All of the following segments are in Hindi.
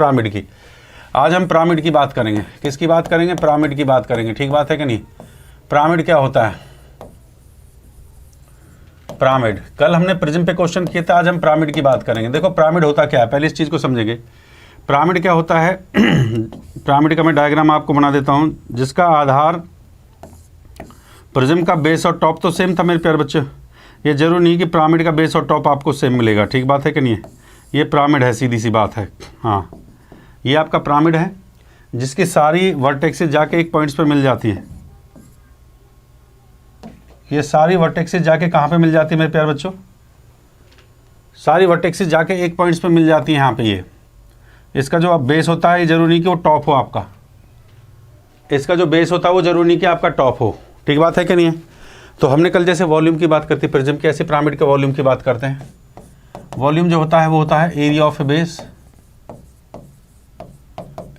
पिरामिड की। आज हम पिरामिड की बात करेंगे। किसकी बात करेंगे? पिरामिड की बात करेंगे। ठीक बात है कि नहीं? पिरामिड क्या होता है? पिरामिड, कल हमने प्रिज्म पे क्वेश्चन किए थे, आज हम पिरामिड की बात करेंगे। देखो पिरामिड होता क्या है, पहले इस चीज़ को समझेंगे। पिरामिड क्या होता है? पिरामिड का मैं डायग्राम आपको बना देता हूँ, जिसका आधार प्रिज्म का बेस और टॉप तो सेम था मेरे प्यारे बच्चे। ये जरूरी नहीं कि पिरामिड का बेस और टॉप आपको सेम मिलेगा। ठीक बात है कि नहीं? ये पिरामिड है, सीधी सी बात है। हाँ, ये आपका पिरामिड है जिसकी सारी वर्टेक्सेस जाके एक पॉइंट्स पर मिल जाती हैं। ये सारी वर्टेक्सेस जाके कहाँ पे मिल जाती है मेरे प्यारे बच्चों? सारी वर्टेक्सेस जाके एक पॉइंट्स पे मिल जाती हैं यहाँ पे। ये इसका जो अब बेस होता है, ये जरूरी नहीं कि वो टॉप हो आपका। इसका जो बेस होता है वो जरूरी नहीं कि आपका टॉप हो। ठीक बात है कि नहीं है? तो हमने कल जैसे वॉल्यूम की बात करते प्रिज्म की, ऐसे पिरामिड के वॉल्यूम की बात करते हैं। वॉल्यूम जो होता है वो होता है area of a base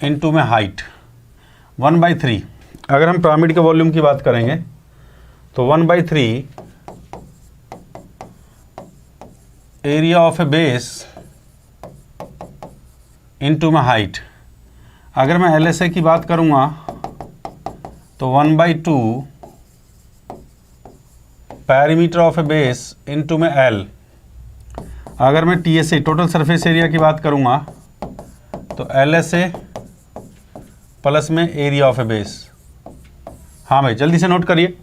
into में हाइट 1/3। अगर हम पिरामिड के वॉल्यूम की बात करेंगे तो 1/3 area of a base into में हाइट। अगर मैं LSA की बात करूंगा तो 1/2 perimeter of a base into में L। अगर मैं TSA टोटल सरफेस एरिया की बात करूंगा तो LSA प्लस में एरिया ऑफ ए बेस। हाँ भाई जल्दी से नोट करिए।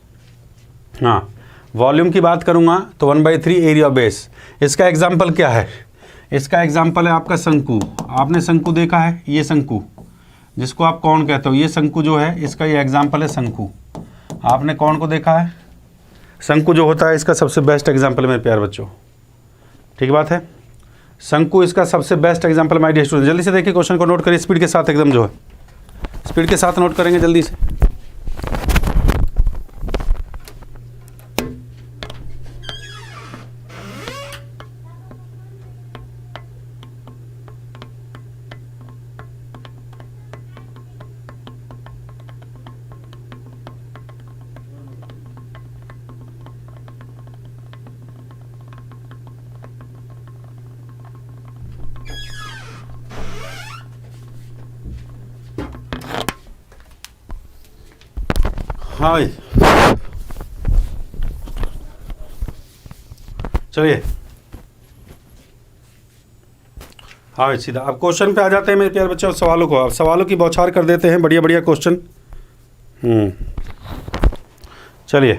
हाँ, वॉल्यूम की बात करूंगा तो 1/3 एरिया ऑफ बेस। इसका एग्जाम्पल क्या है? इसका एग्जाम्पल है आपका शंकु। आपने शंकु देखा है? ये शंकु जिसको आप कौन कहते हो, ये शंकु जो है इसका ये एग्जाम्पल है शंकु। आपने कौन को देखा है? शंकु जो होता है इसका सबसे बेस्ट एग्जाम्पल है मेरे प्यारे बच्चों। ठीक बात है, शंकु इसका सबसे best example my dear student. जल्दी से देखिए क्वेश्चन को नोट करिए स्पीड के साथ, एकदम जो है स्पीड के साथ नोट करेंगे जल्दी से। हाँ भाई चलिए। हाँ भाई सीधा अब क्वेश्चन पे आ जाते हैं मेरे प्यारे बच्चों। सवालों को अब सवालों की बौछार कर देते हैं, बढ़िया बढ़िया क्वेश्चन। चलिए,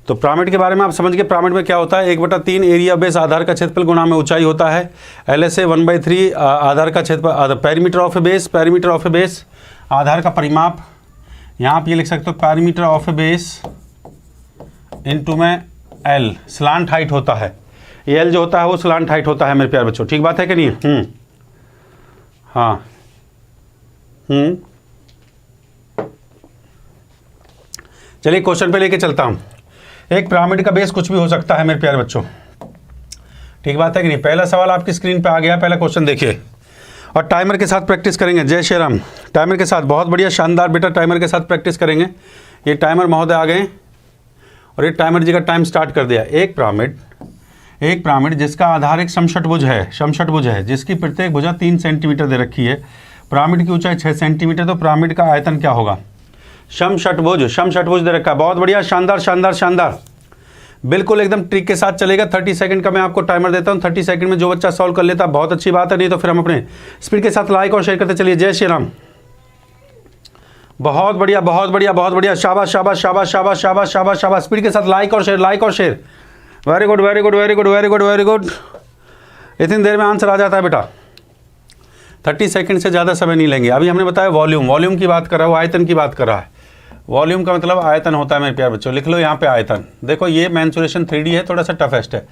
तो पिरामिड के बारे में आप समझ गए। पिरामिड में क्या होता है? 1/3 एरिया बेस आधार का क्षेत्रफल गुणा में ऊंचाई होता है। LSA 1/3 आधार का क्षेत्रफल perimeter of a base. Perimeter of a base आधार का परिमाप। यहाँ आप ये लिख सकते हो perimeter of a base into में L स्लांट हाइट होता है। ये L जो होता है वो स्लांट हाइट होता है मेरे प्यारे बच्चों। ठीक बात है कि नहीं? हाँ चलिए क्वेश्चन पे लेके चलता हूँ। एक पिरामिड का बेस कुछ भी हो सकता है मेरे प्यारे बच्चों। ठीक बात है कि नहीं? पहला सवाल आपकी स्क्रीन पे आ गया, पहला क्वेश्चन देखिए और टाइमर के साथ प्रैक्टिस करेंगे। जय श्री राम। टाइमर के साथ बहुत बढ़िया शानदार बेटा, टाइमर के साथ प्रैक्टिस करेंगे। ये टाइमर महोदय आ गए और ये टाइमर जी का टाइम स्टार्ट कर दिया। एक पिरामिड जिसका आधार एक समषटभुज है जिसकी प्रत्येक भुजा 3 सेंटीमीटर दे रखी है। पिरामिड की ऊंचाई 6 सेंटीमीटर। तो पिरामिड का आयतन क्या होगा? समषटभुज दे रखा है। बहुत बढ़िया, शानदार शानदार शानदार, बिल्कुल एकदम ट्रिक के साथ चलेगा। 30 सेकंड का मैं आपको टाइमर देता हूँ। 30 सेकंड में जो बच्चा सॉल्व कर लेता है बहुत अच्छी बात है, नहीं तो फिर हम अपने स्पीड के साथ लाइक और शेयर करते चलिए। जय श्री राम। बहुत बढ़िया बहुत बढ़िया बहुत बढ़िया, शाबाश शाबाश शाबाश शाबाश शाबाश शाबाश शाबाश। स्पीड के साथ लाइक और share. Very good very good very good very good very good. इतनी देर में आंसर आ जाता है बेटा। 30 सेकंड से ज़्यादा समय नहीं लेंगे। अभी हमने बताया वॉल्यूम की बात कर रहा है, वो आयतन की बात कर रहा है। वॉल्यूम का मतलब आयतन होता है मेरे प्यारे बच्चों। लिख लो यहाँ पे आयतन। देखो ये मेंसुरेशन 3D है, थोड़ा सा टफेस्ट है।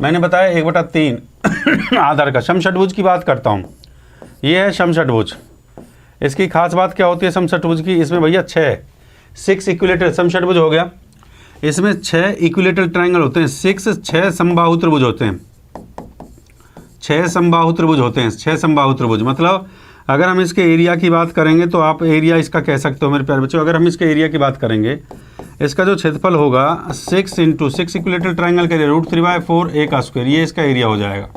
मैंने बताया 1/3 आधार का। समषटभुज की बात करता हूँ। ये है समषटभुज। इसकी खास बात क्या होती है समषटभुज की? इसमें भैया 6 इक्विलेटरल समषटभुज हो गया। इसमें 6 इक्विलेटरल ट्रायंगल होते हैं। 6 समबाहु त्रिभुज होते हैं। 6 समबाहु त्रिभुज होते हैं। 6 समबाहु त्रिभुज मतलब अगर हम इसके एरिया की बात करेंगे तो आप एरिया इसका कह सकते हो मेरे प्यारे बच्चों। अगर हम इसके एरिया की बात करेंगे, इसका जो क्षेत्रफल होगा 6 × 6 इक्विलेटरल ट्रायंगल का एरिया √3/4 a² ये इसका एरिया हो जाएगा।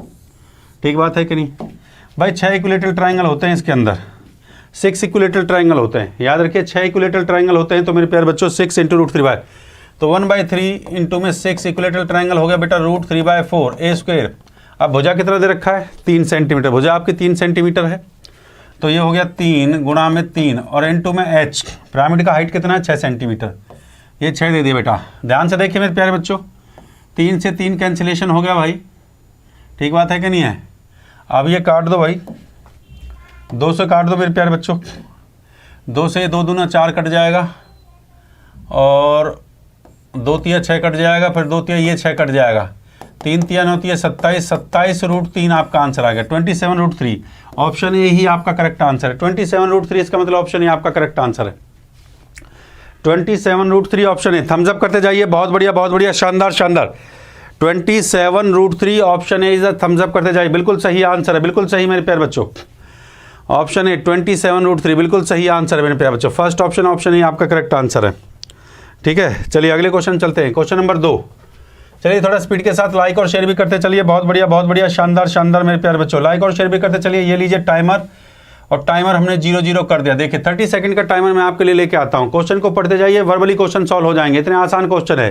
ठीक बात है कि नहीं? भाई 6 इक्विलेटरल ट्राइंगल होते हैं इसके अंदर, 6 इक्विलेटरल ट्राइंगल होते हैं, याद रखिए 6 इक्विलेटरल ट्राइंगल होते हैं। तो मेरे प्यारे बच्चों 6 इंटू रूट 3/, तो 1/3 इंटू में 6 इक्विलेटरल ट्राइंगल हो गया बेटा रूट 3/4 ए स्क्वायर। अब भुजा कितना दे रखा है 3 सेंटीमीटर, भुजा आपकी 3 सेंटीमीटर है, तो ये हो गया 3 गुणा में 3 और इंटू में h, पिरामिड का हाइट कितना है 6 सेंटीमीटर, ये 6 दे दिया बेटा। ध्यान से देखिए मेरे प्यारे बच्चों, 3 से 3 कैंसिलेशन हो गया भाई, ठीक बात है कि नहीं है। अब ये काट दो भाई, 2 से काट दो मेरे प्यारे बच्चों, 2 से 2 दूना 4 कट जाएगा और 2 तिया 6 कट जाएगा, फिर 2 तिया ये 6 कट जाएगा, 3 तिया 9 तिया 27, 27 रूट 3 आपका आंसर आ गया 27 रूट 3। ऑप्शन ए ही आपका करेक्ट आंसर है, 27 रूट 3, इसका मतलब ऑप्शन ए आपका करेक्ट आंसर है, 27 root 3 option A. Thumbs up करते जाइए, बहुत बढ़िया, शानदार शानदार। 27 root 3 option A is thumbs up करते जाइए, बिल्कुल सही आंसर है, बिल्कुल सही मेरे प्यारे बच्चों। ऑप्शन ए 27 रूट 3 बिल्कुल सही आंसर है मेरे प्यारे बच्चों, फर्स्ट ऑप्शन ए आपका करेक्ट आंसर है। ठीक है, चलिए अगले क्वेश्चन चलते हैं, क्वेश्चन नंबर 2। चलिए थोड़ा स्पीड के साथ लाइक और शेयर भी करते चलिए, बहुत बढ़िया, शानदार शानदार मेरे प्यारे बच्चों, लाइक और शेयर भी करते चलिए। ये लीजिए टाइमर, और टाइमर हमने 0-0 कर दिया। देखिए 30 सेकंड का टाइमर मैं आपके लिए लेके आता हूँ, क्वेश्चन को पढ़ते जाइए, वर्बली क्वेश्चन सॉल्व हो जाएंगे, इतने आसान क्वेश्चन है।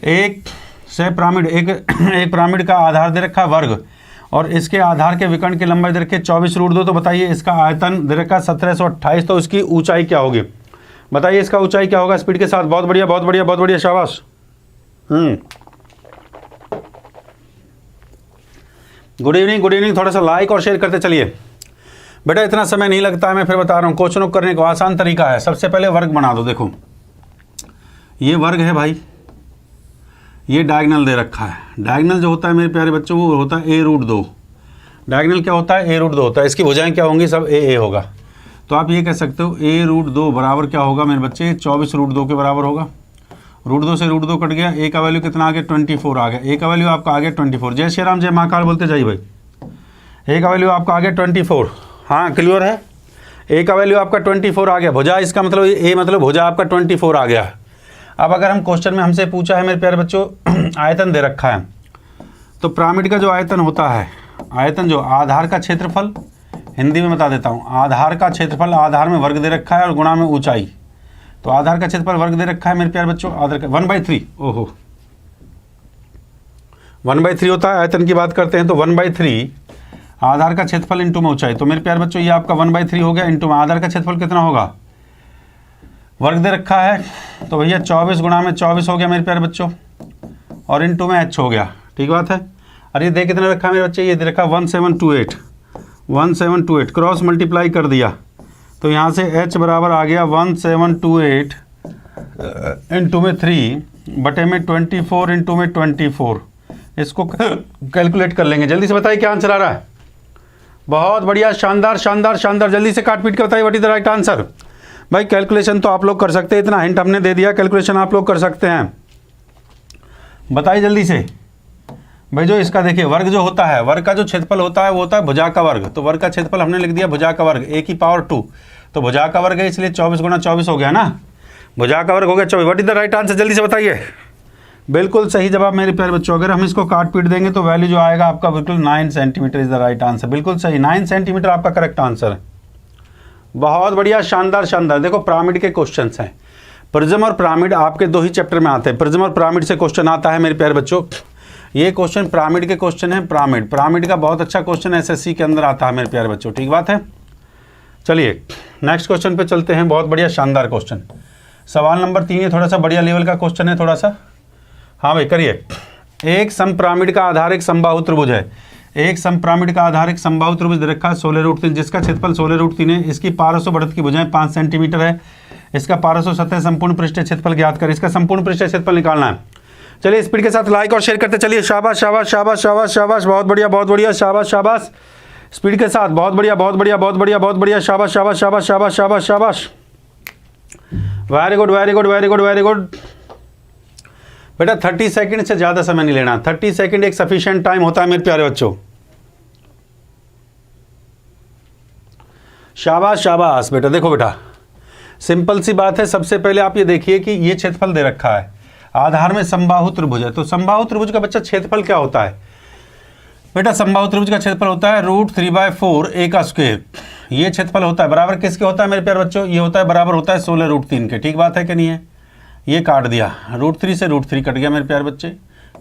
एक पिरामिड, एक पिरामिड का आधार दे रखा है वर्ग, और इसके आधार के विकर्ण की लंबाई दे रखी है 24 रूट 2, तो बताइए इसका आयतन दे रखा है 1728, तो इसकी ऊंचाई क्या होगी, बताइए इसका ऊंचाई क्या होगा स्पीड के साथ। बहुत बढ़िया, शाबाश। गुड इवनिंग, थोड़ा सा लाइक और शेयर करते चलिए बेटा, इतना समय नहीं लगता है, मैं फिर बता रहा हूँ क्वेश्चन को करने का आसान तरीका है। सबसे पहले वर्ग बना दो, देखो ये वर्ग है भाई, ये डायगोनल दे रखा है, डायगोनल जो होता है मेरे प्यारे बच्चों वो होता है a रूट 2, डायगोनल क्या होता है a रूट 2 होता है, इसकी भुजाएं क्या होंगी सब a होगा, तो आप ये कह सकते हो a रूट 2 बराबर क्या होगा मेरे बच्चे 24 रूट 2 के बराबर होगा। रूट 2 से रूट 2 कट गया, a का वैल्यू कितना आ गया 24 आ गया, a का वैल्यू आपका आ गया 24। जय श्री राम, जय महाकाल बोलते जाइए भाई। a का वैल्यू आपका आ गया 24, हाँ क्लियर है, a का वैल्यू आपका 24 आ गया। भुजा इसका मतलब a मतलब भुजा आपका 24 आ गया। अब अगर हम क्वेश्चन में हमसे पूछा है मेरे प्यारे बच्चों आयतन दे रखा है, तो पिरामिड का जो आयतन होता है, आयतन जो आधार का क्षेत्रफल, हिंदी में बता देता हूँ, आधार का क्षेत्रफल, आधार में वर्ग दे रखा है और गुणा में ऊंचाई, तो आधार का क्षेत्रफल वर्ग दे रखा है मेरे प्यारे बच्चों, आधार का 1/3, ओहो 1/3 होता है। आयतन की बात करते हैं तो 1/3 आधार का क्षेत्रफल इंटू में ऊंचाई, तो मेरे प्यारे बच्चों ये आपका 1/3 हो गया, इंटू में आधार का क्षेत्रफल कितना होगा, वर्ग दे रखा है, तो भैया 24 गुणा में 24 हो गया मेरे प्यारे बच्चों, और इंटू में h हो गया, ठीक बात है। और ये देख कितना रखा है मेरे बच्चे, ये दे रखा 1728 क्रॉस मल्टीप्लाई कर दिया, तो यहाँ से h बराबर आ गया 1728 इंटू में 3 बटे में 24 इंटू में 24, इसको कैलकुलेट कर लेंगे। जल्दी से बताइए क्या आंसर आ रहा है। बहुत बढ़िया, शानदार शानदार शानदार, जल्दी से काट पीट के बताइए what is the right answer. भाई कैलकुलेशन तो आप लोग कर सकते हैं, इतना हिंट हमने दे दिया, कैलकुलेशन आप लोग कर सकते हैं, बताइए जल्दी से। भाई जो इसका देखिए वर्ग जो होता है, वर्ग का जो क्षेत्रफल होता है वो होता है भुजा का वर्ग, तो वर्ग का क्षेत्रफल हमने लिख दिया भुजा का वर्ग a की पावर 2, तो भुजा का वर्ग है इसलिए 24 गुणा 24 हो गया ना, भुजा का वर्ग हो गया 24। What is the right answer, जल्दी से बताइए। बिल्कुल सही जवाब मेरे प्यारे बच्चों, अगर हम इसको काट पीट देंगे तो वैल्यू जो आएगा आपका बिल्कुल 9 centimetre is the right answer, बिल्कुल सही 9 सेंटीमीटर आपका करेक्ट आंसर है। बहुत बढ़िया, शानदार शानदार। देखो पिरामिड के क्वेश्चंस हैं, प्रिज्म और पिरामिड आपके 2 ही चैप्टर में आते हैं, प्रिज्म और पिरामिड से क्वेश्चन आता है मेरे प्यारे बच्चों। ये क्वेश्चन पिरामिड के क्वेश्चन है, पिरामिड का बहुत अच्छा क्वेश्चन एसएससी के अंदर आता है मेरे प्यारे बच्चों, ठीक बात है। चलिए नेक्स्ट क्वेश्चन पे चलते हैं, बहुत बढ़िया शानदार क्वेश्चन, सवाल नंबर 3 ये थोड़ा सा बढ़िया लेवल का क्वेश्चन है थोड़ा सा, हाँ भाई करिए। एक समपिरामिड का आधार एक समबाहु त्रिभुज है, एक समपिरामिड का आधार एक समबाहु त्रिभुज दे रखा है 16 रूट 3, जिसका क्षेत्रफल 16 रूट 3 है, इसकी पारस्व बढ़त की भुजाएं 5 सेंटीमीटर है, इसका पारस्व सतह संपूर्ण पृष्ठीय क्षेत्रफल ज्ञात कर, इसका संपूर्ण पृष्ठीय क्षेत्रफल निकालना है। चलिए स्पीड के साथ लाइक और शेयर करते चलिए, शाबाश शाबाश शाबाश शाबाश शाबाश, बहुत बढ़िया, शाबाश शाबाश, स्पीड के साथ, बहुत बढ़िया, शाबाश शाबाश शाबाश शाबाश शाबाश शाबाश, वेरी गुड बेटा। 30 सेकंड से ज़्यादा समय नहीं लेना, 30 सेकंड एक सफिशिएंट टाइम होता है मेरे प्यारे बच्चों। शाबाश शाबाश बेटा। देखो बेटा सिंपल सी बात है, सबसे पहले आप ये देखिए कि ये क्षेत्रफल दे रखा है, आधार में समबाहु त्रिभुज है, तो समबाहु त्रिभुज का बच्चा क्षेत्रफल क्या होता है, बेटा समबाहु त्रिभुज का क्षेत्रफल होता है √3/4 a का स्क्वायर। ये क्षेत्रफल होता है बराबर किसके होता है मेरे प्यारे बच्चों, ये होता है बराबर होता है 16√3 के। ठीक बात है कि नहीं है, ये काट दिया, √3 से √3 कट गया मेरे प्यारे बच्चे।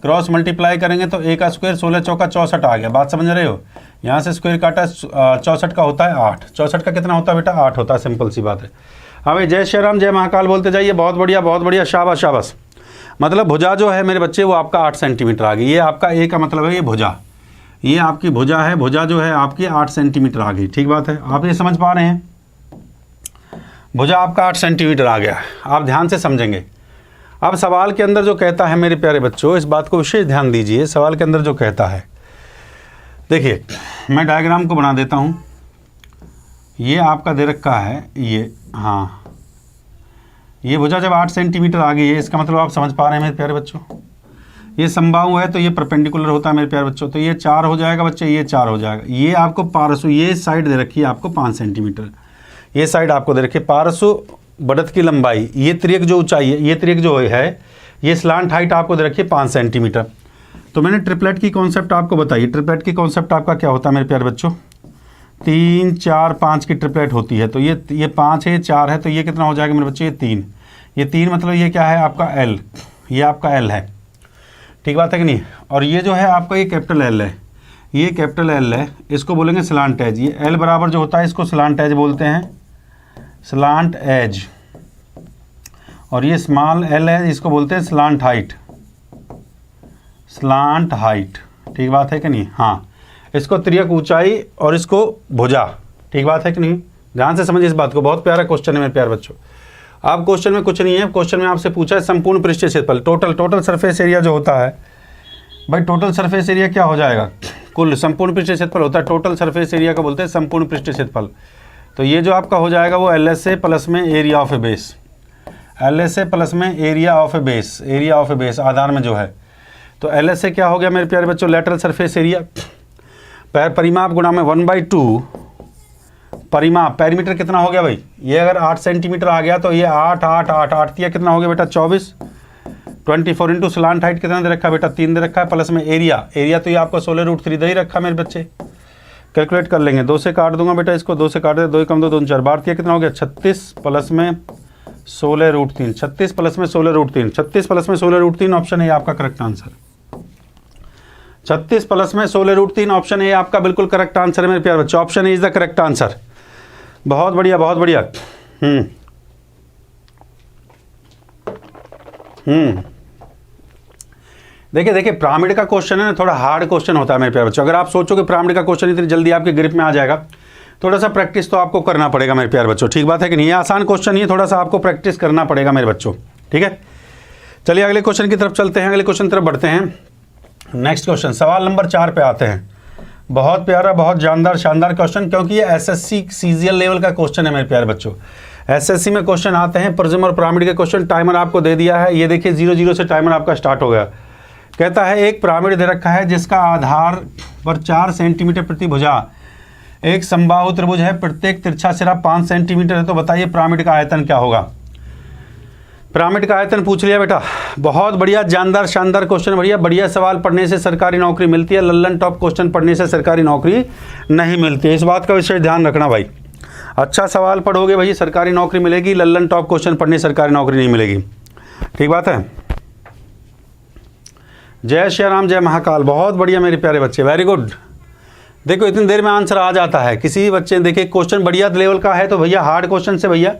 क्रॉस मल्टीप्लाई करेंगे तो a का स्क्वायर 16 चौका 64 आ गया। बात समझ रहे हो, यहाँ से स्क्वायर काटा 64 का होता है 8, 64 का कितना होता है बेटा 8 होता है, सिंपल सी बात है। हाँ भाई, जय श्री राम जय महाकाल बोलते जाइए, बहुत बढ़िया शाबाश शाबाश। मतलब भुजा जो है मेरे बच्चे वो आपका 8 सेंटीमीटर आ गई। ये आपका ए का मतलब है ये भुजा, ये आपकी भुजा है, भुजा जो है आपकी 8 सेंटीमीटर आ गई। ठीक बात है, आप ये समझ पा रहे हैं, भुजा आपका 8 सेंटीमीटर आ गया। आप ध्यान से समझेंगे। अब सवाल के अंदर जो कहता है मेरे प्यारे बच्चों, इस बात को विशेष ध्यान दीजिए। सवाल के अंदर जो कहता है, देखिए मैं डायग्राम को बना देता हूँ। ये आपका दे रखा है ये, हाँ ये भुजा जब 8 सेंटीमीटर आ गई है, इसका मतलब आप समझ पा रहे हैं मेरे प्यारे बच्चों। ये समबाहु है तो ये परपेंडिकुलर होता है मेरे प्यारे बच्चों, तो ये 4 हो जाएगा बच्चे, ये 4 हो जाएगा। ये आपको पार्श्व, ये साइड दे रखी है आपको 5 सेंटीमीटर, ये साइड आपको दे रखी है। पार्श्व बढ़त की लंबाई, ये त्रियक जो ऊंचाई है, ये त्रियक जो है, ये स्लांट हाइट आपको दे रखी है 5 सेंटीमीटर। तो मैंने ट्रिपलेट की कॉन्सेप्ट आपको बताई। ट्रिपलेट की कॉन्सेप्ट आपका क्या होता है मेरे प्यारे बच्चों, 3 4 5 की ट्रिपलेट होती है। तो ये 5 है, ये 4 है, तो ये कितना हो जाएगा मेरे बच्चों, ये 3 मतलब ये क्या है आपका L, ये आपका L है। ठीक बात है कि नहीं। और ये जो है आपका ये कैपिटल L है, ये कैपिटल L है, इसको बोलेंगे स्लांट एज। ये L बराबर जो होता है इसको स्लांट एज बोलते हैं, स्लांट एज। और ये स्मॉल L है, इसको बोलते हैं स्लांट हाइट, स्लांट हाइट। ठीक बात है कि नहीं। हाँ, इसको त्रियक ऊंचाई और इसको भुजा। ठीक बात है कि नहीं, ध्यान से समझिए इस बात को, बहुत प्यारा क्वेश्चन है मेरे प्यारे बच्चों। आप क्वेश्चन में कुछ नहीं है, क्वेश्चन में आपसे पूछा है संपूर्ण पृष्ठीय क्षेत्रफल, टोटल सरफेस एरिया जो होता है भाई, टोटल सरफेस एरिया क्या हो जाएगा, कुल संपूर्ण पृष्ठीय क्षेत्रफल होता है, टोटल सरफेस एरिया का बोलते हैं संपूर्ण पृष्ठीय क्षेत्रफल। तो ये जो आपका हो जाएगा वो LSA प्लस में area of a base, LSA plus में area of a base, area of a base आधार में जो है। तो LSA क्या हो गया मेरे प्यारे बच्चों, लेटरल सरफेस एरिया, परिमाप गुणा में 1/2 परिमाप, पेरीमीटर कितना हो गया भाई, ये अगर 8 सेंटीमीटर आ गया तो ये 8 8 8 8 दिया, कितना हो गया बेटा 24, 24 इंटू स्लांट हाइट कितना दे रखा है बेटा 3 दे रखा है, प्लस में एरिया, एरिया तो ये आपका 16√3 दे ही रखा है मेरे बच्चे। कैलकुलेट कर लेंगे, 2 से काट दूंगा बेटा इसको, 2 से काट दे, 2 कम 2 2 4 बार दिया, कितना हो गया 36 प्लस में 16√3, 36 प्लस में 16√3, 36 प्लस में 16√3 ऑप्शन है आपका करेक्ट आंसर। 36 प्लस में 16√3 ऑप्शन है आपका बिल्कुल करेक्ट आंसर है मेरे प्यारे बच्चों, option is the correct answer. बहुत बढ़िया बहुत बढ़िया। देखिए पिरामिड का क्वेश्चन है ना, थोड़ा हार्ड क्वेश्चन होता है मेरे प्यारे बच्चों। अगर आप सोचो कि पिरामिड का क्वेश्चन इतनी जल्दी आपके ग्रिप में आ जाएगा, थोड़ा सा प्रैक्टिस तो आपको करना पड़ेगा मेरे प्यारे बच्चों। ठीक बात है कि नहीं, ये आसान क्वेश्चन नहीं है, थोड़ा सा आपको प्रैक्टिस करना पड़ेगा मेरे बच्चों। ठीक है, चलिए अगले क्वेश्चन की तरफ चलते हैं, अगले क्वेश्चन की तरफ बढ़ते हैं। नेक्स्ट क्वेश्चन, सवाल नंबर 4 पे आते हैं। बहुत प्यारा, बहुत जानदार शानदार क्वेश्चन, क्योंकि ये SSC CGL लेवल का क्वेश्चन है मेरे प्यारे बच्चों। SSC में क्वेश्चन आते हैं प्रिज्म और पिरामिड के क्वेश्चन। टाइमर आपको दे दिया है, ये देखिए 0 से टाइमर आपका स्टार्ट हो गया। कहता है एक पिरामिड दे रखा है जिसका आधार पर 4 सेंटीमीटर प्रति भुजा, एक समबाहु त्रिभुज है, प्रत्येक तिरछा सिरा 5 सेंटीमीटर है। तो बताइए पिरामिड का आयतन क्या होगा। पिरामिड का आयतन पूछ लिया बेटा, बहुत बढ़िया जानदार शानदार क्वेश्चन, बढ़िया सवाल पढ़ने से सरकारी नौकरी मिलती है, लल्लन टॉप क्वेश्चन पढ़ने से सरकारी नौकरी नहीं मिलती है, इस बात का विशेष ध्यान रखना भाई। अच्छा सवाल पढ़ोगे भाई सरकारी नौकरी मिलेगी, लल्लन टॉप क्वेश्चन पढ़ने सरकारी नौकरी नहीं मिलेगी। ठीक बात है। जय श्री राम जय महाकाल, बहुत बढ़िया मेरे प्यारे बच्चे, वेरी गुड। देखो इतनी देर में आंसर आ जाता है किसी भी बच्चे, देखिए क्वेश्चन बढ़िया लेवल का है तो भैया हार्ड क्वेश्चन से भैया,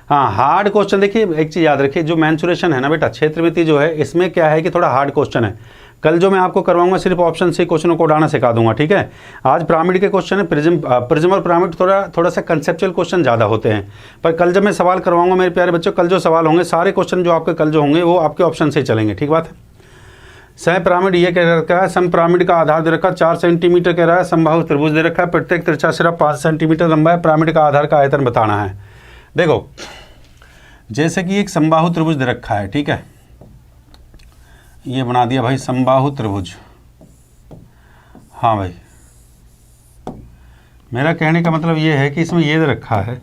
हाँ हार्ड क्वेश्चन। देखिए एक चीज़ याद रखिए, जो मेंसुरेशन है ना बेटा, क्षेत्रमिति जो है, इसमें क्या है कि थोड़ा हार्ड क्वेश्चन है। कल जो मैं आपको करवाऊंगा सिर्फ ऑप्शन से क्वेश्चनों को उड़ाना सिखा दूंगा। ठीक है, आज पिरामिड के क्वेश्चन है, प्रिज्म और पिरामिड थोड़ा सा कंसेप्चुअल क्वेश्चन ज़्यादा होते हैं। पर कल जब मैं सवाल करवाऊंगा मेरे प्यारे बच्चों, कल जो सवाल होंगे सारे क्वेश्चन जो आपके कल जो होंगे वो आपके ऑप्शन से ही चलेंगे। ठीक बात है। सह पिरामिड ये कह रखा है, सम पिरामिड का आधार दे रखा है 4 सेंटीमीटर कह रहा है, समबाहु त्रिभुज दे रखा है, प्रत्येक तिरछा सिरा 5 सेंटीमीटर लंबा है, पिरामिड का आधार का आयतन बताना है। देखो जैसे कि एक समबाहु त्रिभुज दे रखा है, ठीक है, ये बना दिया भाई समबाहु त्रिभुज। हाँ भाई, मेरा कहने का मतलब ये है कि इसमें ये दे रखा है,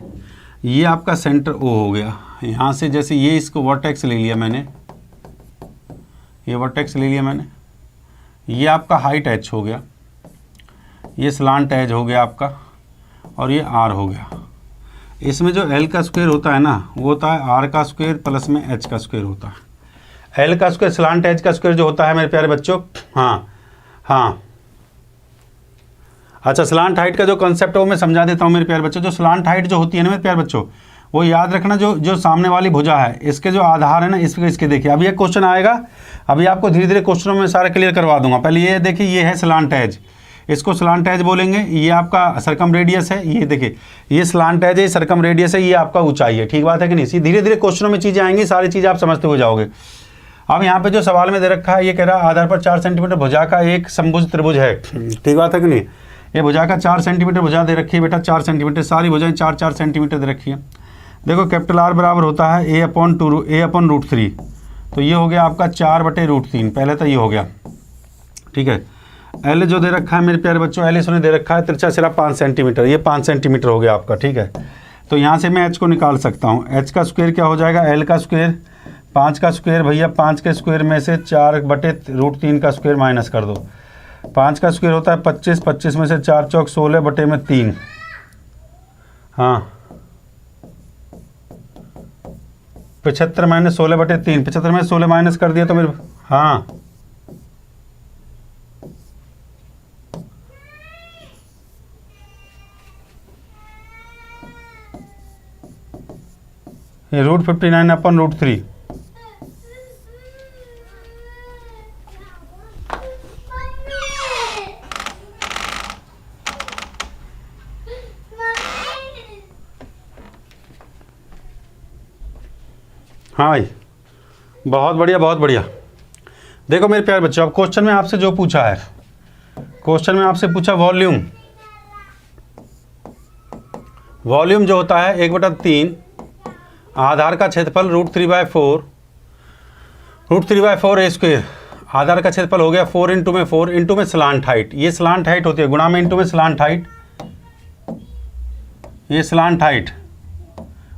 ये आपका सेंटर O हो गया, यहाँ से जैसे ये इसको वर्टेक्स ले लिया मैंने, ये वर्टेक्स ले लिया मैंने, ये आपका हाइट H हो गया, ये स्लांट एज हो गया आपका और ये आर हो गया। इसमें जो एल का स्क्वायर होता है ना वो होता है आर का स्क्वायर प्लस में एच का स्क्वायर होता है। एल का स्क्वायर स्लांट एज का स्क्वायर जो होता है मेरे प्यारे बच्चों, हाँ अच्छा, स्लांट हाइट का जो कॉन्सेप्ट है वो मैं समझा देता हूँ मेरे प्यारे बच्चों। जो स्लांट हाइट जो होती है ना मेरे प्यारे बच्चों, वो याद रखना, जो सामने वाली भुजा है इसके जो आधार है ना इसके देखिए, अभी एक क्वेश्चन आएगा, अभी आपको धीरे धीरे क्वेश्चनों में सारा क्लियर करवा दूंगा। पहले ये देखिए, ये है स्लांट एज, इसको स्लांट एज बोलेंगे। ये आपका सरकम रेडियस है, ये देखिए ये स्लांट एज है, सरकम रेडियस है, ये आपका ऊंचाई है। ठीक बात है कि नहीं? धीरे धीरे क्वेश्चनों में चीज़ें आएंगी, सारी चीज़ें आप समझते हो जाओगे। अब यहाँ पे जो सवाल में दे रखा है, ये कह रहा है आधार पर 4 सेंटीमीटर भुजा का एक समभुज त्रिभुज है। ठीक बात है कि नहीं? ये भुजा का 4 सेंटीमीटर भुजा दे रखी है बेटा, 4 सेंटीमीटर, सारी भुजाएं 4-4 सेंटीमीटर दे रखी है। देखो कैपिटल आर बराबर होता है a/√3, तो ये हो गया आपका 4/√3, पहले तो ये हो गया। ठीक है, एल जो दे रखा है मेरे प्यारे बच्चों, एल इसने दे रखा है तिरछा सिरा 5 सेंटीमीटर, ये 5 सेंटीमीटर हो गया आपका। ठीक है, तो यहाँ से मैं एच को निकाल सकता हूँ। एच का स्क्वायर क्या हो जाएगा? एल का स्क्वायर, 5 का स्क्वायर भैया, 5 के स्क्वायर में से 4/√3 का स्क्वायर माइनस कर दो। 5 का स्क्वायर होता है 25, 25 में से 4 चौक 16/3। हाँ, 75 माइनस 16/3, 75 में 16 माइनस कर दिया तो मेरे, हाँ ये √59/√3। हाँ भाई, बहुत बढ़िया बहुत बढ़िया। देखो मेरे प्यारे बच्चों, अब क्वेश्चन में आपसे जो पूछा है, क्वेश्चन में आपसे पूछा वॉल्यूम जो होता है 1/3 आधार का क्षेत्रफल √3/4 a²। आधार का क्षेत्रफल हो गया 4 इंटू में 4 इंटू में स्लांट हाइट, ये स्लांट हाइट होती है, गुणा में इंटू में स्लांट हाइट, ये स्लांट हाइट।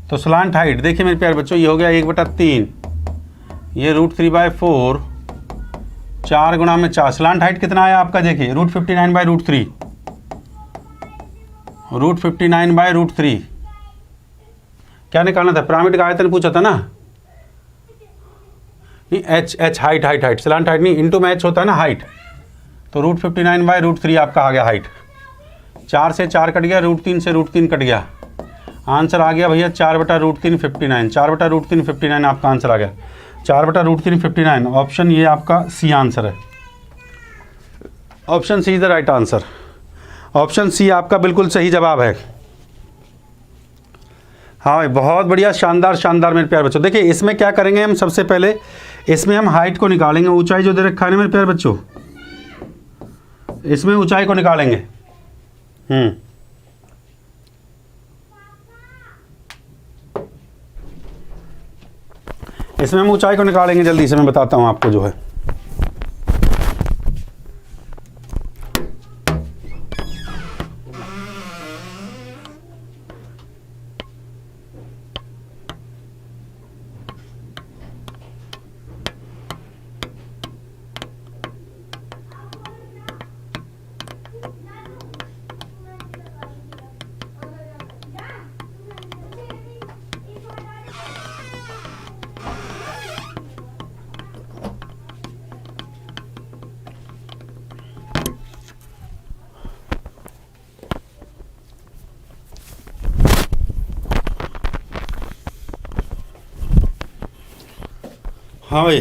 तो स्लांट हाइट देखिए मेरे प्यारे बच्चों, ये हो गया 1/3, ये √3/4, 4 गुणा में 4। स्लांट हाइट कितना आया आपका? देखिए √59/√3, √59/√3। क्या निकालना था? पिरामिड का आयतन पूछा था ना, एच हाइट, स्लांट हाइट नहीं, इंटू में एच होता है ना हाइट, तो √59/√3 आपका आ गया हाइट। 4 से 4 कट गया, √3 से √3 कट गया, आंसर आ गया भैया 4/√3 59। 4/√3 59 आपका आंसर आ गया, 4/√3 59। ऑप्शन ये आपका सी आंसर है, option C is the right answer. Option C आपका बिल्कुल सही जवाब है। हाँ भाई, बहुत बढ़िया, शानदार शानदार मेरे प्यारे बच्चों। देखिए इसमें क्या करेंगे हम, सबसे पहले इसमें हम हाइट को निकालेंगे, ऊंचाई जो दे रखा है ना मेरे प्यारे बच्चों, इसमें ऊंचाई को निकालेंगे। इसमें हम ऊंचाई को निकालेंगे, जल्दी से मैं बताता हूँ आपको जो है। हाँ भाई,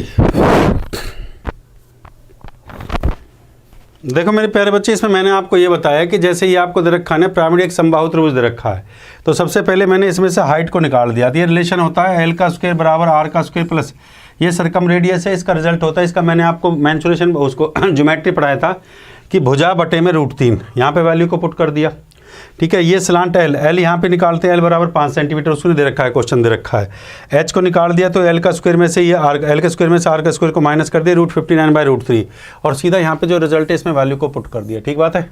देखो मेरे प्यारे बच्चे, इसमें मैंने आपको ये बताया कि जैसे ये आपको दे रखा है ना, पिरामिड एक समबाहु त्रिभुज दे रखा है, तो सबसे पहले मैंने इसमें से हाइट को निकाल दिया। ये रिलेशन होता है एल का स्क्वायर बराबर आर का स्क्वायर प्लस ये सरकम रेडियस है, इसका रिजल्ट होता है, इसका मैंने आपको मेंसुरेशन उसको ज्योमेट्री पढ़ाया था कि भुजा बटे में √3, यहाँ पे वैल्यू को पुट कर दिया। ठीक है, ये स्लांट एल यहाँ पे निकालते हैं, एल बराबर 5 सेंटीमीटर उसको दे रखा है, क्वेश्चन दे रखा है। एच को निकाल दिया तो एल का स्क्वायर में से ये आर, एल के स्क्वायर में से आर का स्क्वायर को माइनस कर दिया, √59/√3, और सीधा यहाँ पे जो रिजल्ट है इसमें वैल्यू को पुट कर दिया। ठीक बात है।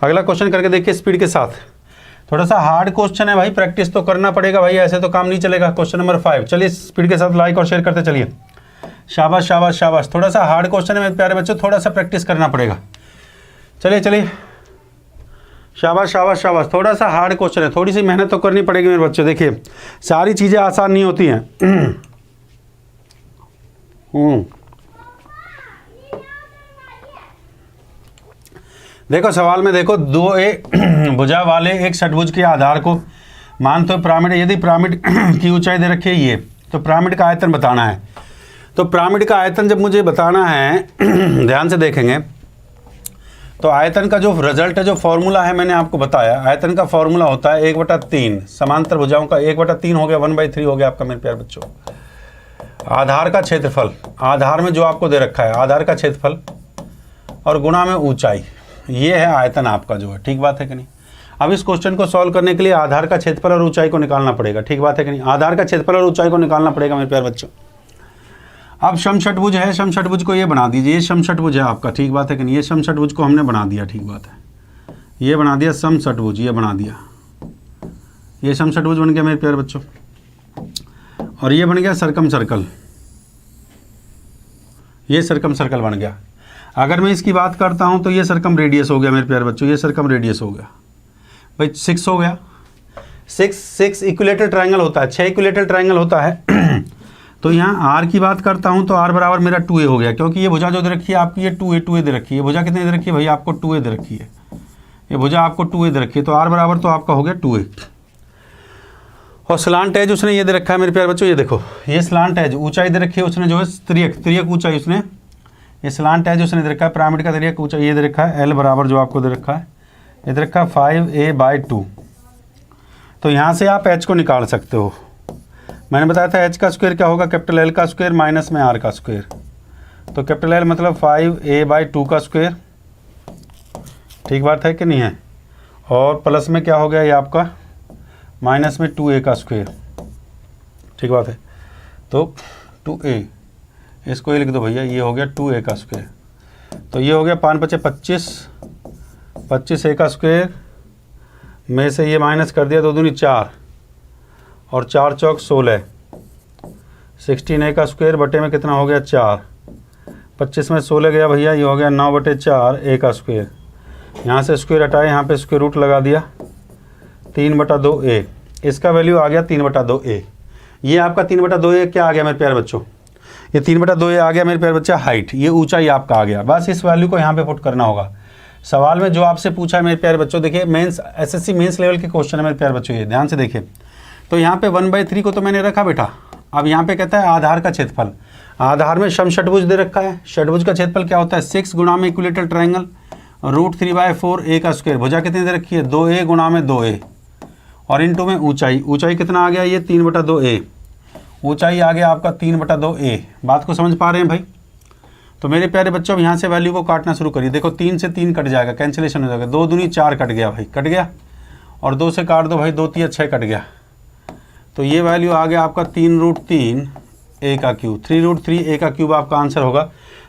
अगला क्वेश्चन करके देखिए स्पीड के साथ। थोड़ा सा हार्ड क्वेश्चन है भाई, प्रैक्टिस तो करना पड़ेगा भाई, ऐसे तो काम नहीं चलेगा। क्वेश्चन नंबर 5, चलिए स्पीड के साथ लाइक और शेयर करते चलिए। शाबाश शाबाश शाबाश, थोड़ा सा हार्ड क्वेश्चन है मेरे प्यारे बच्चों, थोड़ा सा प्रैक्टिस करना पड़ेगा। चलिए चलिए शाबाश शाबाश शाबाश। थोड़ा सा हार्ड क्वेश्चन है, थोड़ी सी मेहनत तो करनी पड़ेगी मेरे बच्चों। देखिए सारी चीज़ें आसान नहीं होती हैं। देखो सवाल में देखो, 2a भुजा वाले एक षटभुज के आधार को मान तो पिरामिड, यदि पिरामिड की ऊंचाई दे रखी है ये, तो पिरामिड का आयतन बताना है। तो पिरामिड का आयतन जब मुझे बताना है ध्यान से देखेंगे तो आयतन का जो रिजल्ट है, जो फॉर्मूला है मैंने आपको बताया, आयतन का फॉर्मूला होता है 1/3 समांतर भुजाओं का 1/3 हो गया, 1/3 हो गया आपका मेरे प्यारे बच्चों। आधार का क्षेत्रफल, आधार में जो आपको दे रखा है आधार का क्षेत्रफल और गुणा में ऊंचाई, ये है आयतन आपका जो है। ठीक बात है कि नहीं। अब इस क्वेश्चन को सॉल्व करने के लिए आधार का क्षेत्रफल और ऊंचाई को निकालना पड़ेगा। ठीक बात है कि नहीं। आधार का क्षेत्रफल और ऊंचाई को निकालना पड़ेगा मेरे प्यारे बच्चों। अब समषटभुज है, समषटभुज को ये बना दीजिए, ये समषटभुज है आपका। ठीक बात है कि नहीं। ये समषटभुज को हमने बना दिया। ठीक बात है, ये बना दिया समषटभुज, ये बना दिया, ये समषटभुज बन गया मेरे प्यारे बच्चों। और ये बन गया सर्कम सर्कल, ये सर्कम सर्कल बन गया। अगर मैं इसकी बात करता हूँ तो ये सर्कम रेडियस हो गया मेरे प्यारे बच्चों, ये सर्कम रेडियस हो गया भाई, 6 हो गया। 6 इक्विलेटरल ट्रायंगल होता है, 6 इक्विलेटरल ट्रायंगल होता है। तो यहाँ आर की बात करता हूँ तो आर बराबर मेरा 2a हो गया, क्योंकि ये भुजा जो दे रखी है आपकी ये 2a दे रखी है। भुजा कितनी दे रखी है भाई, आपको 2a दे रखी है, ये भुजा आपको 2a दे रखी है। तो आर बराबर तो आपका हो गया 2a। और स्लांट एज उसने ये दे रखा है मेरे प्यारे बच्चों, ये देखो ये स्लांट एज ऊंचाई दे रखी है उसने, जो है तिर्यक ऊंचाई उसने, ये स्लांट एज उसने दे रखा है। पिरामिड का तिर्यक ऊंचाई ये दे रखा है एल बराबर जो आपको दे रखा है, ये दे रखा है 5a/2। तो यहाँ से आप एच को निकाल सकते हो। मैंने बताया था एच का स्क्वायर क्या होगा, कैपिटल एल का स्क्वायर माइनस में आर का स्क्वायर। तो कैपिटल एल मतलब 5a/2 का स्क्वायर। ठीक बात है कि नहीं है। और प्लस में क्या हो गया ये आपका माइनस में 2a का स्क्वायर। ठीक बात है। तो 2a, इसको ये लिख दो भैया, ये हो गया 2a का स्क्वायर। तो ये हो गया 5×5 = 25a का स्क्वायर में से ये माइनस कर दिया, 2 दूनी 4 और 4 चौक 16, 16a का स्क्वायर बटे में कितना हो गया 4, 25 में 16 गया भैया, ये हो गया 9/4 a का स्क्वायर। यहाँ से स्क्वायर हटाए, यहाँ पे स्क्वायर रूट लगा दिया, 3/2a। इसका वैल्यू आ गया 3/2a। ये आपका 3/2a क्या आ गया मेरे प्यारे बच्चों, ये 3/2a आ गया मेरे प्यारे बच्चा हाइट, ये ऊंचाई आपका आ गया। बस इस वैल्यू को यहाँ पे पुट करना होगा। सवाल में जो आपसे पूछा है मेरे प्यारे बच्चों, देखिए मेंस एसएससी मेंस लेवल के क्वेश्चन है मेरे प्यारे बच्चों, ये ध्यान से देखिए। तो यहाँ पे 1/3 को तो मैंने रखा बेटा। अब यहाँ पे कहता है आधार का क्षेत्रफल, आधार में समषटभुज दे रखा है। षटभुज का क्षेत्रफल क्या होता है 6 गुणा में इक्विलेटरल ट्रायंगल √3/4 a का स्क्वायर। भुजा कितनी दे रखी है 2a गुणा में 2a और इनटू में ऊंचाई, ऊंचाई कितना आ गया ये 3/2a, ऊंचाई आ गया आपका 3/2a। बात को समझ पा रहे हैं भाई। तो मेरे प्यारे बच्चों अब यहाँ से वैल्यू को काटना शुरू करिए। देखो 3 से 3 कट जाएगा, कैंसिलेशन हो जाएगा, 2 दूनी 4 कट गया भाई, कट गया। और 2 से काट दो भाई, 2 3 6 कट गया। तो ये वैल्यू आ गया आपका 3√3 a का क्यूब, 3√3 a का क्यूब आपका आंसर होगा।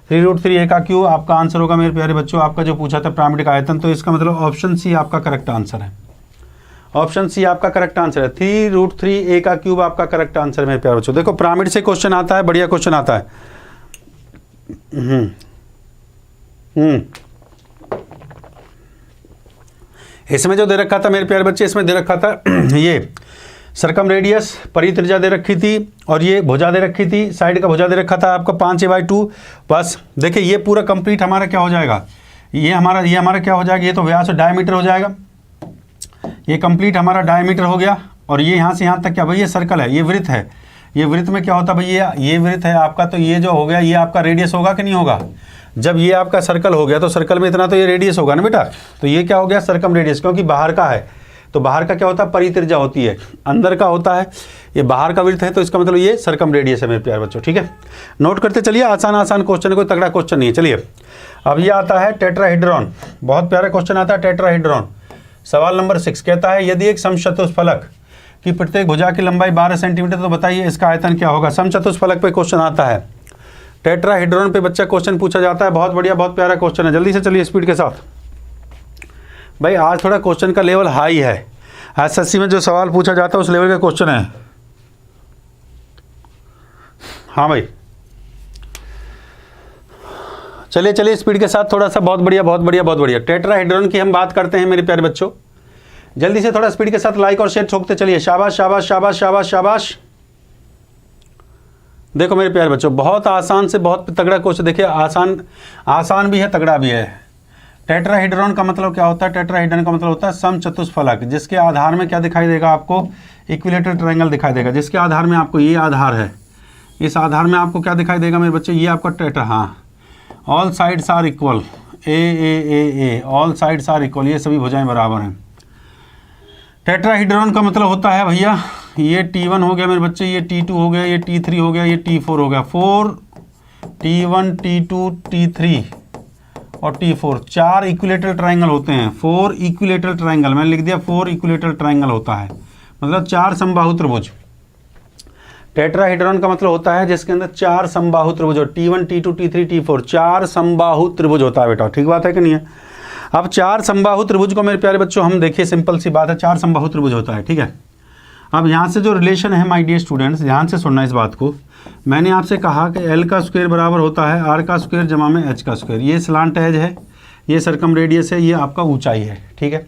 3√3 a का क्यूब आपका आंसर होगा मेरे प्यारे बच्चों, आपका जो पूछा था पिरामिड का आयतन। तो इसका मतलब ऑप्शन सी आपका करेक्ट आंसर है, ऑप्शन सी आपका करेक्ट आंसर है। 3√3 a का क्यूब आपका करेक्ट आंसर है मेरे प्यारे बच्चों। देखो पिरामिड से क्वेश्चन आता है, बढ़िया क्वेश्चन आता है। इसमें जो दे रखा था मेरे प्यारे बच्चे, इसमें दे रखा था ये सर्कम रेडियस, परित्रिज्या दे रखी थी और ये भुजा दे रखी थी, साइड का भुजा दे रखा था आपका 5a/2। बस देखिए ये पूरा कंप्लीट हमारा क्या हो जाएगा, ये हमारा क्या हो जाएगा, ये तो व्यास और डायमीटर हो जाएगा। ये कंप्लीट हमारा डायमीटर हो गया। और ये यहाँ से यहाँ तक क्या भाई, ये सर्कल है, ये वृत्त है। ये वृत्त में क्या होता है भैया, ये वृत्त है आपका, तो ये जो हो गया ये आपका रेडियस होगा कि नहीं होगा। जब ये आपका सर्कल हो गया तो सर्कल में इतना तो ये रेडियस होगा ना बेटा। तो ये क्या हो गया सर्कम रेडियस, क्योंकि बाहर का है। तो बाहर का क्या होता है परित्रिज्या होती है, अंदर का होता है, ये बाहर का वृत्त है, तो इसका मतलब ये सर्कम रेडियस है मेरे प्यारे बच्चों। ठीक है, नोट करते चलिए, आसान आसान क्वेश्चन है, कोई तगड़ा क्वेश्चन नहीं है। चलिए अब ये आता है टेट्राहेड्रॉन, बहुत प्यारा क्वेश्चन आता है टेट्राहेड्रॉन। सवाल नंबर 6 कहता है यदि एक समचतुष्फलक की प्रत्येक भुजा की लंबाई 12 सेंटीमीटर, तो बताइए इसका आयतन क्या होगा। समचतुष्फलक पे क्वेश्चन आता है, टेट्राहेड्रॉन पे बच्चा क्वेश्चन पूछा जाता है। बहुत बढ़िया, बहुत प्यारा क्वेश्चन है। जल्दी से चलिए स्पीड के साथ भाई, आज थोड़ा क्वेश्चन का लेवल हाई है। एसएससी में जो सवाल पूछा जाता है उस लेवल का क्वेश्चन है। हाँ भाई चलिए चलिए स्पीड के साथ थोड़ा सा, बहुत बढ़िया बहुत बढ़िया बहुत बढ़िया। टेट्राहेड्रॉन की हम बात करते हैं मेरे प्यारे बच्चों, जल्दी से थोड़ा स्पीड के साथ लाइक और शेयर ठोकते चलिए। शाबाश शाबाश शाबाश शाबाश शाबाश। देखो मेरे प्यारे बच्चों, बहुत आसान से बहुत तगड़ा क्वेश्चन, देखिए आसान भी है तगड़ा भी है। टेट्राहेड्रॉन का मतलब क्या होता है? टेट्राहेड्रॉन का मतलब होता है समचतुष्फलक, जिसके आधार में क्या दिखाई देगा आपको? इक्विलेटरल ट्रायंगल दिखाई देगा, जिसके आधार में आपको ये आधार है, इस आधार में आपको क्या दिखाई देगा मेरे बच्चे? ये आपका टेट्रा, हाँ, all sides are equal, a all sides are equal, ये सभी भुजाएं बराबर हैं। टेट्राहेड्रॉन का मतलब होता है भैया, ये T1 हो गया मेरे बच्चे, ये T2 हो गया, ये T3 हो गया, ये T4 हो गया, 4 T1 T2 T3 और T4, 4 इक्विलेटरल ट्रायंगल होते हैं। 4 इक्विलेटरल ट्रायंगल, मैंने लिख दिया 4 इक्विलेटरल ट्रायंगल होता है, मतलब 4 समबाहु त्रिभुज। टेट्राहेड्रॉन का मतलब होता है जिसके अंदर 4 समबाहु त्रिभुज हो, T1 T2 T3 T4, 4 समबाहु त्रिभुज होता है बेटा। ठीक बात है कि नहीं है? अब 4 समबाहु त्रिभुज को मेरे प्यारे बच्चों हम देखिए, सिंपल सी बात है, 4 समबाहु त्रिभुज होता है। ठीक है, अब यहाँ से जो रिलेशन है माय डियर स्टूडेंट्स, ध्यान से सुनना इस बात को। मैंने आपसे कहा कि L का स्क्वायर बराबर होता है R का स्क्वायर जमा में H का स्क्वायर। ये स्लांट एज है, ये सरकम रेडियस है, ये आपका ऊंचाई है। ठीक है,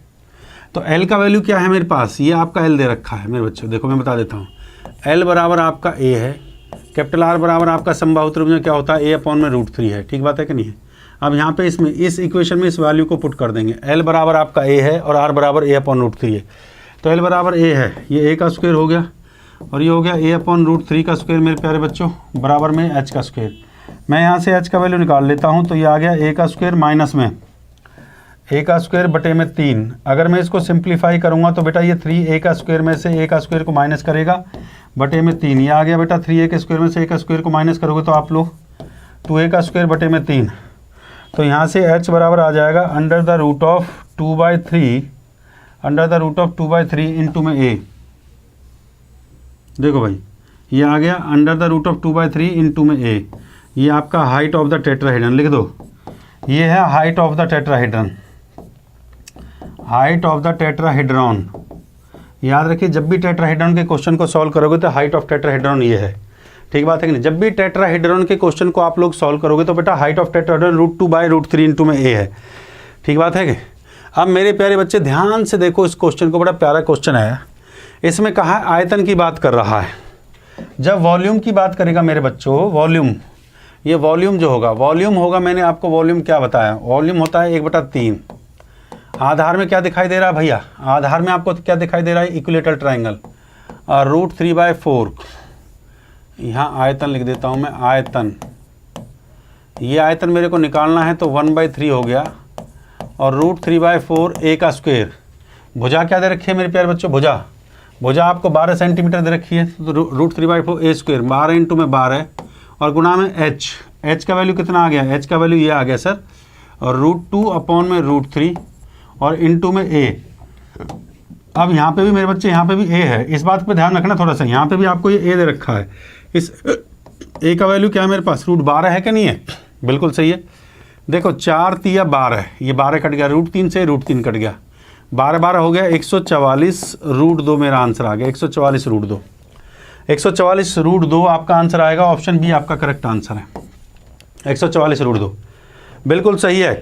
तो L का वैल्यू क्या है मेरे पास? ये आपका L दे रखा है मेरे बच्चों, देखो मैं बता देता हूँ। L बराबर आपका A है, कैपिटल R बराबर आपका समबाहु त्रिभुज क्या होता है? A/√3 है। ठीक बात है कि नहीं है? अब यहाँ पे इसमें इस इक्वेशन में इस वैल्यू को पुट कर देंगे। L बराबर आपका A है और R बराबर A/√3 है, तो L बराबर A है, ये A का स्क्वायर हो गया और ये हो गया A/√3 का स्क्वायर मेरे प्यारे बच्चों, बराबर में H का स्क्वायर। मैं यहाँ से H का वैल्यू निकाल लेता हूँ, तो ये आ गया A का स्क्वायर माइनस में A का स्क्वायर बटे में 3। अगर मैं इसको सिंप्लीफाई करूँगा तो बेटा ये 3A का स्क्वायर में से A का स्क्वायर को माइनस करेगा, बटे में 3, ये आ गया बेटा 3A के स्क्वायर में से A का स्क्वायर को माइनस करोगे तो आप लोग 2A का स्क्वायर बटे में 3। तो यहाँ से H बराबर आ जाएगा under the root of 2/3 into में A। देखो भाई, ये आ गया under the root of 2/3 into में A। ये आपका हाइट ऑफ द टेट्राहेड्रन, लिख दो, ये है height of the tetrahedron, height of the tetrahedron. याद रखिए, जब भी टेट्राहेड्रॉन के क्वेश्चन को सॉल्व करोगे तो हाइट ऑफ टेट्राहेड्रॉन ये है। ठीक बात है कि नहीं? जब भी टेट्राहेड्रॉन के क्वेश्चन को आप लोग सॉल्व करोगे तो बेटा हाइट ऑफ टेट्राहेड्रॉन √2/√3 इंटू में A है। ठीक बात है कि? अब मेरे प्यारे बच्चे ध्यान से देखो इस क्वेश्चन को, बड़ा प्यारा क्वेश्चन है। इसमें कहा है आयतन की बात कर रहा है। जब वॉल्यूम की बात करेगा मेरे बच्चों, वॉल्यूम, ये वॉल्यूम जो होगा, वॉल्यूम होगा, मैंने आपको वॉल्यूम क्या बताया? वॉल्यूम होता है 1/3। आधार में क्या दिखाई दे रहा है भैया? आधार में आपको क्या दिखाई दे रहा है? इक्विलेटरल ट्रायंगल, और √3/4। यहाँ आयतन लिख देता हूँ मैं, आयतन, ये आयतन मेरे को निकालना है तो 1/3 हो गया, और √3/4 A का स्क्वायर। भुजा क्या दे रखी है मेरे प्यारे बच्चों? भुजा आपको 12 सेंटीमीटर दे रखी है, तो √3/4 A स्क्वायर 12 इंटू में 12 और गुना में H का वैल्यू कितना आ गया? H का वैल्यू ये आ गया सर, और √2/√3 और इंटू में A। अब यहाँ पे भी मेरे बच्चे, यहाँ पे भी A है, इस बात पे ध्यान रखना थोड़ा सा। यहाँ पे भी आपको ये A दे रखा है, इस A का वैल्यू क्या है मेरे पास? √12 है कि नहीं है? बिल्कुल सही है। देखो 4 तिया 12, ये 12 कट गया, √3 से √3 कट गया, 12 हो गया 144 √2 मेरा आंसर आ गया, 144 √2, 144 √2 आपका आंसर आएगा। ऑप्शन बी आपका करेक्ट आंसर है, 144 √2 बिल्कुल सही है।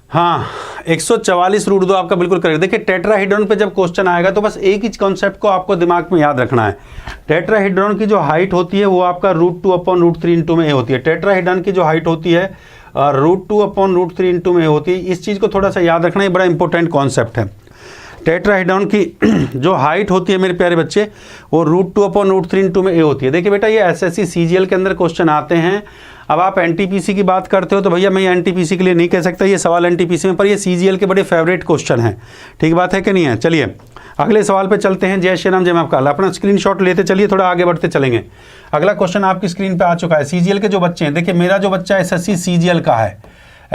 हाँ, 144 √2 आपका बिल्कुल करेक्ट। देखिए टेट्राहेड्रॉन पे जब क्वेश्चन आएगा तो बस एक ही कॉन्सेप्ट को आपको दिमाग में याद रखना है। टेट्राहेड्रॉन की जो हाइट होती है वो आपका √2/√3 इंटू में A होती है। टेट्राहेड्रॉन की जो हाइट होती है √2/√3 इंटू में A होती है। इस चीज़ को थोड़ा सा याद रखना, ये बड़ा इंपॉर्टेंट कॉन्सेप्ट है। टेट्राहेड्रॉन की जो हाइट होती है मेरे प्यारे बच्चे, वो √2/√3 इंटू में A होती है। देखिए बेटा, ये SSC CGL के अंदर क्वेश्चन आते हैं। अब आप NTPC की बात करते हो तो भैया मैं NTPC के लिए नहीं कह सकता ये सवाल NTPC में, पर ये CGL के बड़े फेवरेट क्वेश्चन हैं। ठीक बात है कि नहीं है? चलिए अगले सवाल पे चलते हैं। जय श्री राम, जय मां काल। अपना स्क्रीनशॉट लेते चलिए, थोड़ा आगे बढ़ते चलेंगे। अगला क्वेश्चन आपकी स्क्रीन पे आ चुका है। CGL के जो बच्चे हैं, देखिए मेरा जो बच्चा SSC CGL का है,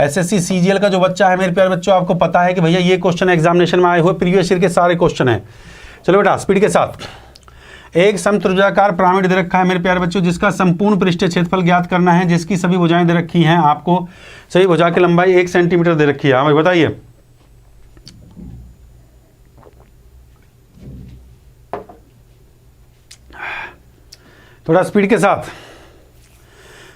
SSC CGL का जो बच्चा है मेरे प्यारे बच्चों, आपको पता है कि भैया ये क्वेश्चन एग्जामिनेशन में आए हुए प्रीवियस ईयर के सारे क्वेश्चन हैं। चलो बेटा स्पीड के साथ। एक समत्रिभुजाकार पिरामिड दे रखा है मेरे प्यारे बच्चों, जिसका संपूर्ण पृष्ठीय क्षेत्रफल ज्ञात करना है, जिसकी सभी भुजाएं दे रखी हैं आपको। सभी भुजा की लंबाई 1 सेंटीमीटर दे रखी है। हमें बताइए, थोड़ा स्पीड के साथ।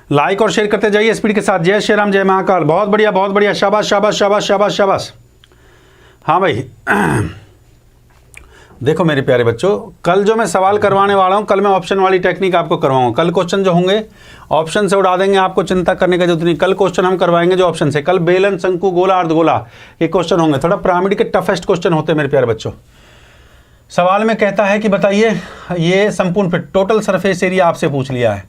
लाइक और शेयर करते जाइए स्पीड के साथ। जय श्री राम, जय महाकाल। बहुत बढ़िया, बहुत बढ़िया, शाबाश शाबाश शाबाश शाबाश शाबाश। हाँ भाई देखो मेरे प्यारे बच्चों, कल जो मैं सवाल करवाने वाला हूँ, कल मैं ऑप्शन वाली टेक्निक आपको करवाऊंगा। कल क्वेश्चन जो होंगे ऑप्शन से उड़ा देंगे, आपको चिंता करने की जरूरत नहीं। कल क्वेश्चन हम करवाएंगे जो ऑप्शन से। कल बेलन, शंकु, गोला, अर्धगोला ये क्वेश्चन होंगे। थोड़ा पिरामिड के टफेस्ट क्वेश्चन होते हैं मेरे प्यारे बच्चों। सवाल में कहता है कि बताइए ये संपूर्ण फिट टोटल सरफेस एरिया आपसे पूछ लिया है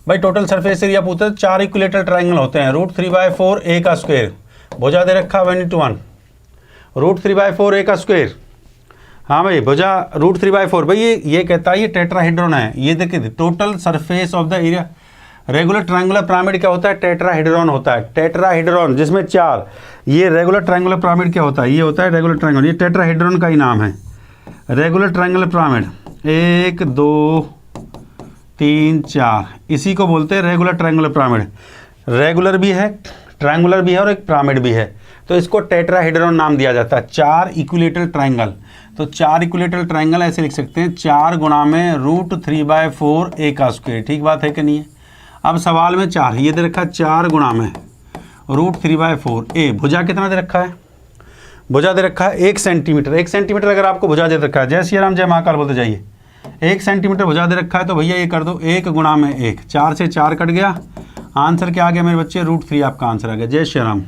भाई। टोटल सरफेस एरिया पूछते हैं, 4 इक्विलेटरल ट्राइंगल होते हैं, √3/4 a का स्क्वायर, भुजा दे रखा 1:1, √3/4 a का स्क्वायर। हाँ भाई, भुजा √3/4 भाई। ये कहता है ये टेट्राहेड्रॉन है। ये देखिए total surface of the area. Regular triangular pyramid क्या होता है? टेट्राहेड्रॉन होता है। टेट्राहेड्रॉन जिसमें 4। ये रेगुलर ट्रायंगुलर पिरामिड क्या होता है? ये होता है रेगुलर ट्रायंगल। ये टेट्राहेड्रॉन का ही नाम है, रेगुलर ट्रायंगुलर पिरामिड। 1 2 3 4 इसी को बोलते हैं रेगुलर ट्रायंगुलर पिरामिड। रेगुलर भी है, ट्रायंगुलर भी है और एक पिरामिड भी है, तो इसको टेट्राहेड्रॉन नाम दिया जाता है। 4 इक्विलेटरल ट्रायंगल, तो 4 इक्विलेटरल ट्रायंगल ऐसे लिख सकते हैं, 4 गुणा में √3/4 a का स्क्वायर। ठीक बात है कि नहीं है? अब सवाल में 4 ये दे रखा है, 4 गुणा में √3/4 a। भुजा कितना दे रखा है? भुजा दे रखा है 1 सेंटीमीटर। 1 सेंटीमीटर अगर आपको भुजा दे रखा है, जय श्री राम, जय महाकाल बोलते जाइए। 1 सेंटीमीटर भुजा दे रखा है, तो भैया ये कर दो 1 गुणा में 1। 4 से 4 कट गया, आंसर क्या आ गया मेरे बच्चे? √3 आपका आंसर आ गया। जय श्री राम।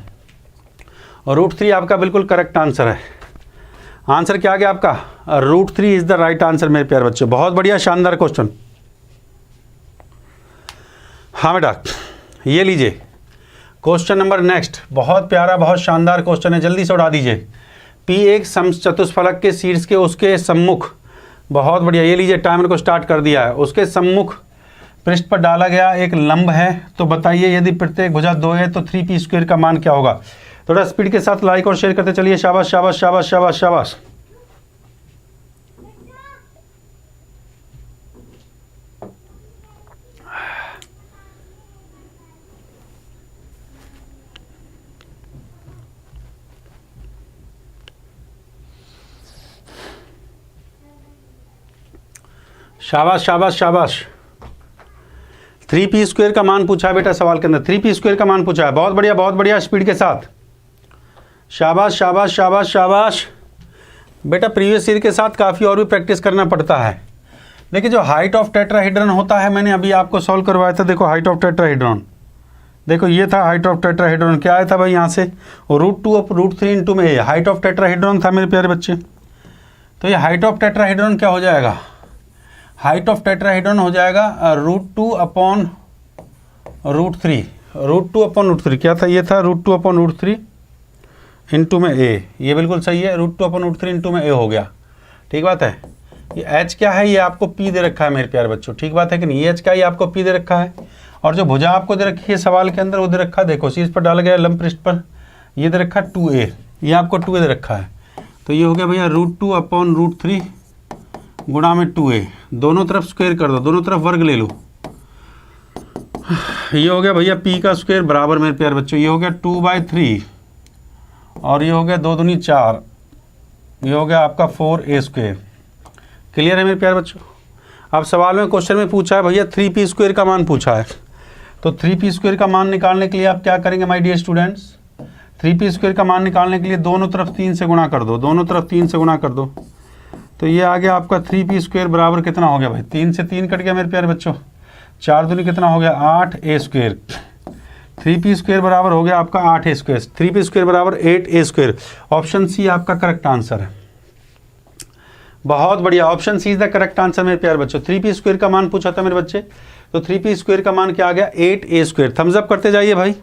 और √3 आपका बिल्कुल करेक्ट आंसर है। आंसर क्या आ गया आपका? √3 इज द राइट आंसर मेरे प्यारे बच्चे। बहुत बढ़िया, शानदार क्वेश्चन। हाँ बेटा, ये लीजिए क्वेश्चन नंबर नेक्स्ट। बहुत प्यारा, बहुत शानदार क्वेश्चन है, जल्दी से उड़ा दीजिए। P एक समचतुष्फलक के शीर्ष के उसके सम्मुख, बहुत बढ़िया, ये लीजिए टाइमर को स्टार्ट कर दिया है। उसके सम्मुख पृष्ठ पर डाला गया एक लंब है, तो बताइए यदि प्रत्येक भुजा 2 है तो 3p² का मान क्या होगा? थोड़ा स्पीड के साथ लाइक और शेयर करते चलिए। शाबाश शाबाश शाबाश शाबाश शाबाश। शाबाश शाबाश शाबाश। 3p² का मान पूछा है बेटा सवाल के अंदर। 3p² का मान पूछा है। बहुत बढ़िया, बहुत बढ़िया, स्पीड के साथ। शाबाश शाबाश शाबाश शाबाश। बेटा प्रीवियस ईयर के साथ काफ़ी और भी प्रैक्टिस करना पड़ता है। देखिए जो हाइट ऑफ टेट्राहेड्रॉन होता है, मैंने अभी आपको सॉल्व करवाया था। देखो हाइट ऑफ टेट्राहेड्रॉन, देखो ये था हाइट ऑफ टेट्राहेड्रॉन। क्या आया था भाई यहाँ से? √2 और √3 इंटू में a हाइट ऑफ टेट्राहेड्रॉन था मेरे प्यारे बच्चे। तो ये हाइट ऑफ टेट्राहेड्रॉन क्या हो जाएगा? हाइट ऑफ टेट्राहेड्रॉन हो जाएगा √2 अपॉन √3। √2 अपॉन √3 क्या था? ये था √2 अपॉन √3 इंटू में a। ये बिल्कुल सही है, √2 अपॉन √3 इंटू में a हो गया। ठीक बात है। ये h क्या है? ये आपको p दे रखा है मेरे प्यारे बच्चों। ठीक बात है कि नहीं? ये h क्या है? ये आपको p दे रखा है। और जो भुजा आपको दे रखी है सवाल के अंदर, वो दे रखा है, देखो शीर्ष पर डाला गया लंब पृष्ठ पर, ये दे रखा है 2a। ये आपको 2a दे रखा है, तो ये हो गया भैया √2 अपॉन √3 गुणा में 2a। दोनों तरफ स्क्वायर कर दो, दोनों तरफ वर्ग ले लो। ये हो गया भैया p का स्क्वायर बराबर मेरे प्यारे बच्चों, ये हो गया 2/3 और ये हो गया 2 दूनी 4, ये हो गया आपका 4a²। क्लियर है मेरे प्यारे बच्चों? अब सवाल में क्वेश्चन में पूछा है भैया 3p² का मान पूछा है, तो 3p² का मान निकालने के लिए आप क्या करेंगे माय डियर स्टूडेंट्स? 3p² का मान निकालने के लिए दोनों तरफ 3 से गुणा कर दो, दोनों तरफ 3 से गुणा कर दो। तो ये आ गया आपका 3p² बराबर कितना हो गया भाई? 3 से 3 कट गया मेरे प्यारे बच्चों, 4 दूनी कितना हो गया? 8a²। 3p² बराबर हो गया आपका 8a²। 3p² बराबर 8a²। ऑप्शन सी आपका करेक्ट आंसर है। बहुत बढ़िया, option C is the correct answer मेरे प्यारे बच्चों। 3p² का मान पूछा था मेरे बच्चे, तो 3p² का मान क्या आ गया? 8a²। थम्स अप करते जाइए भाई।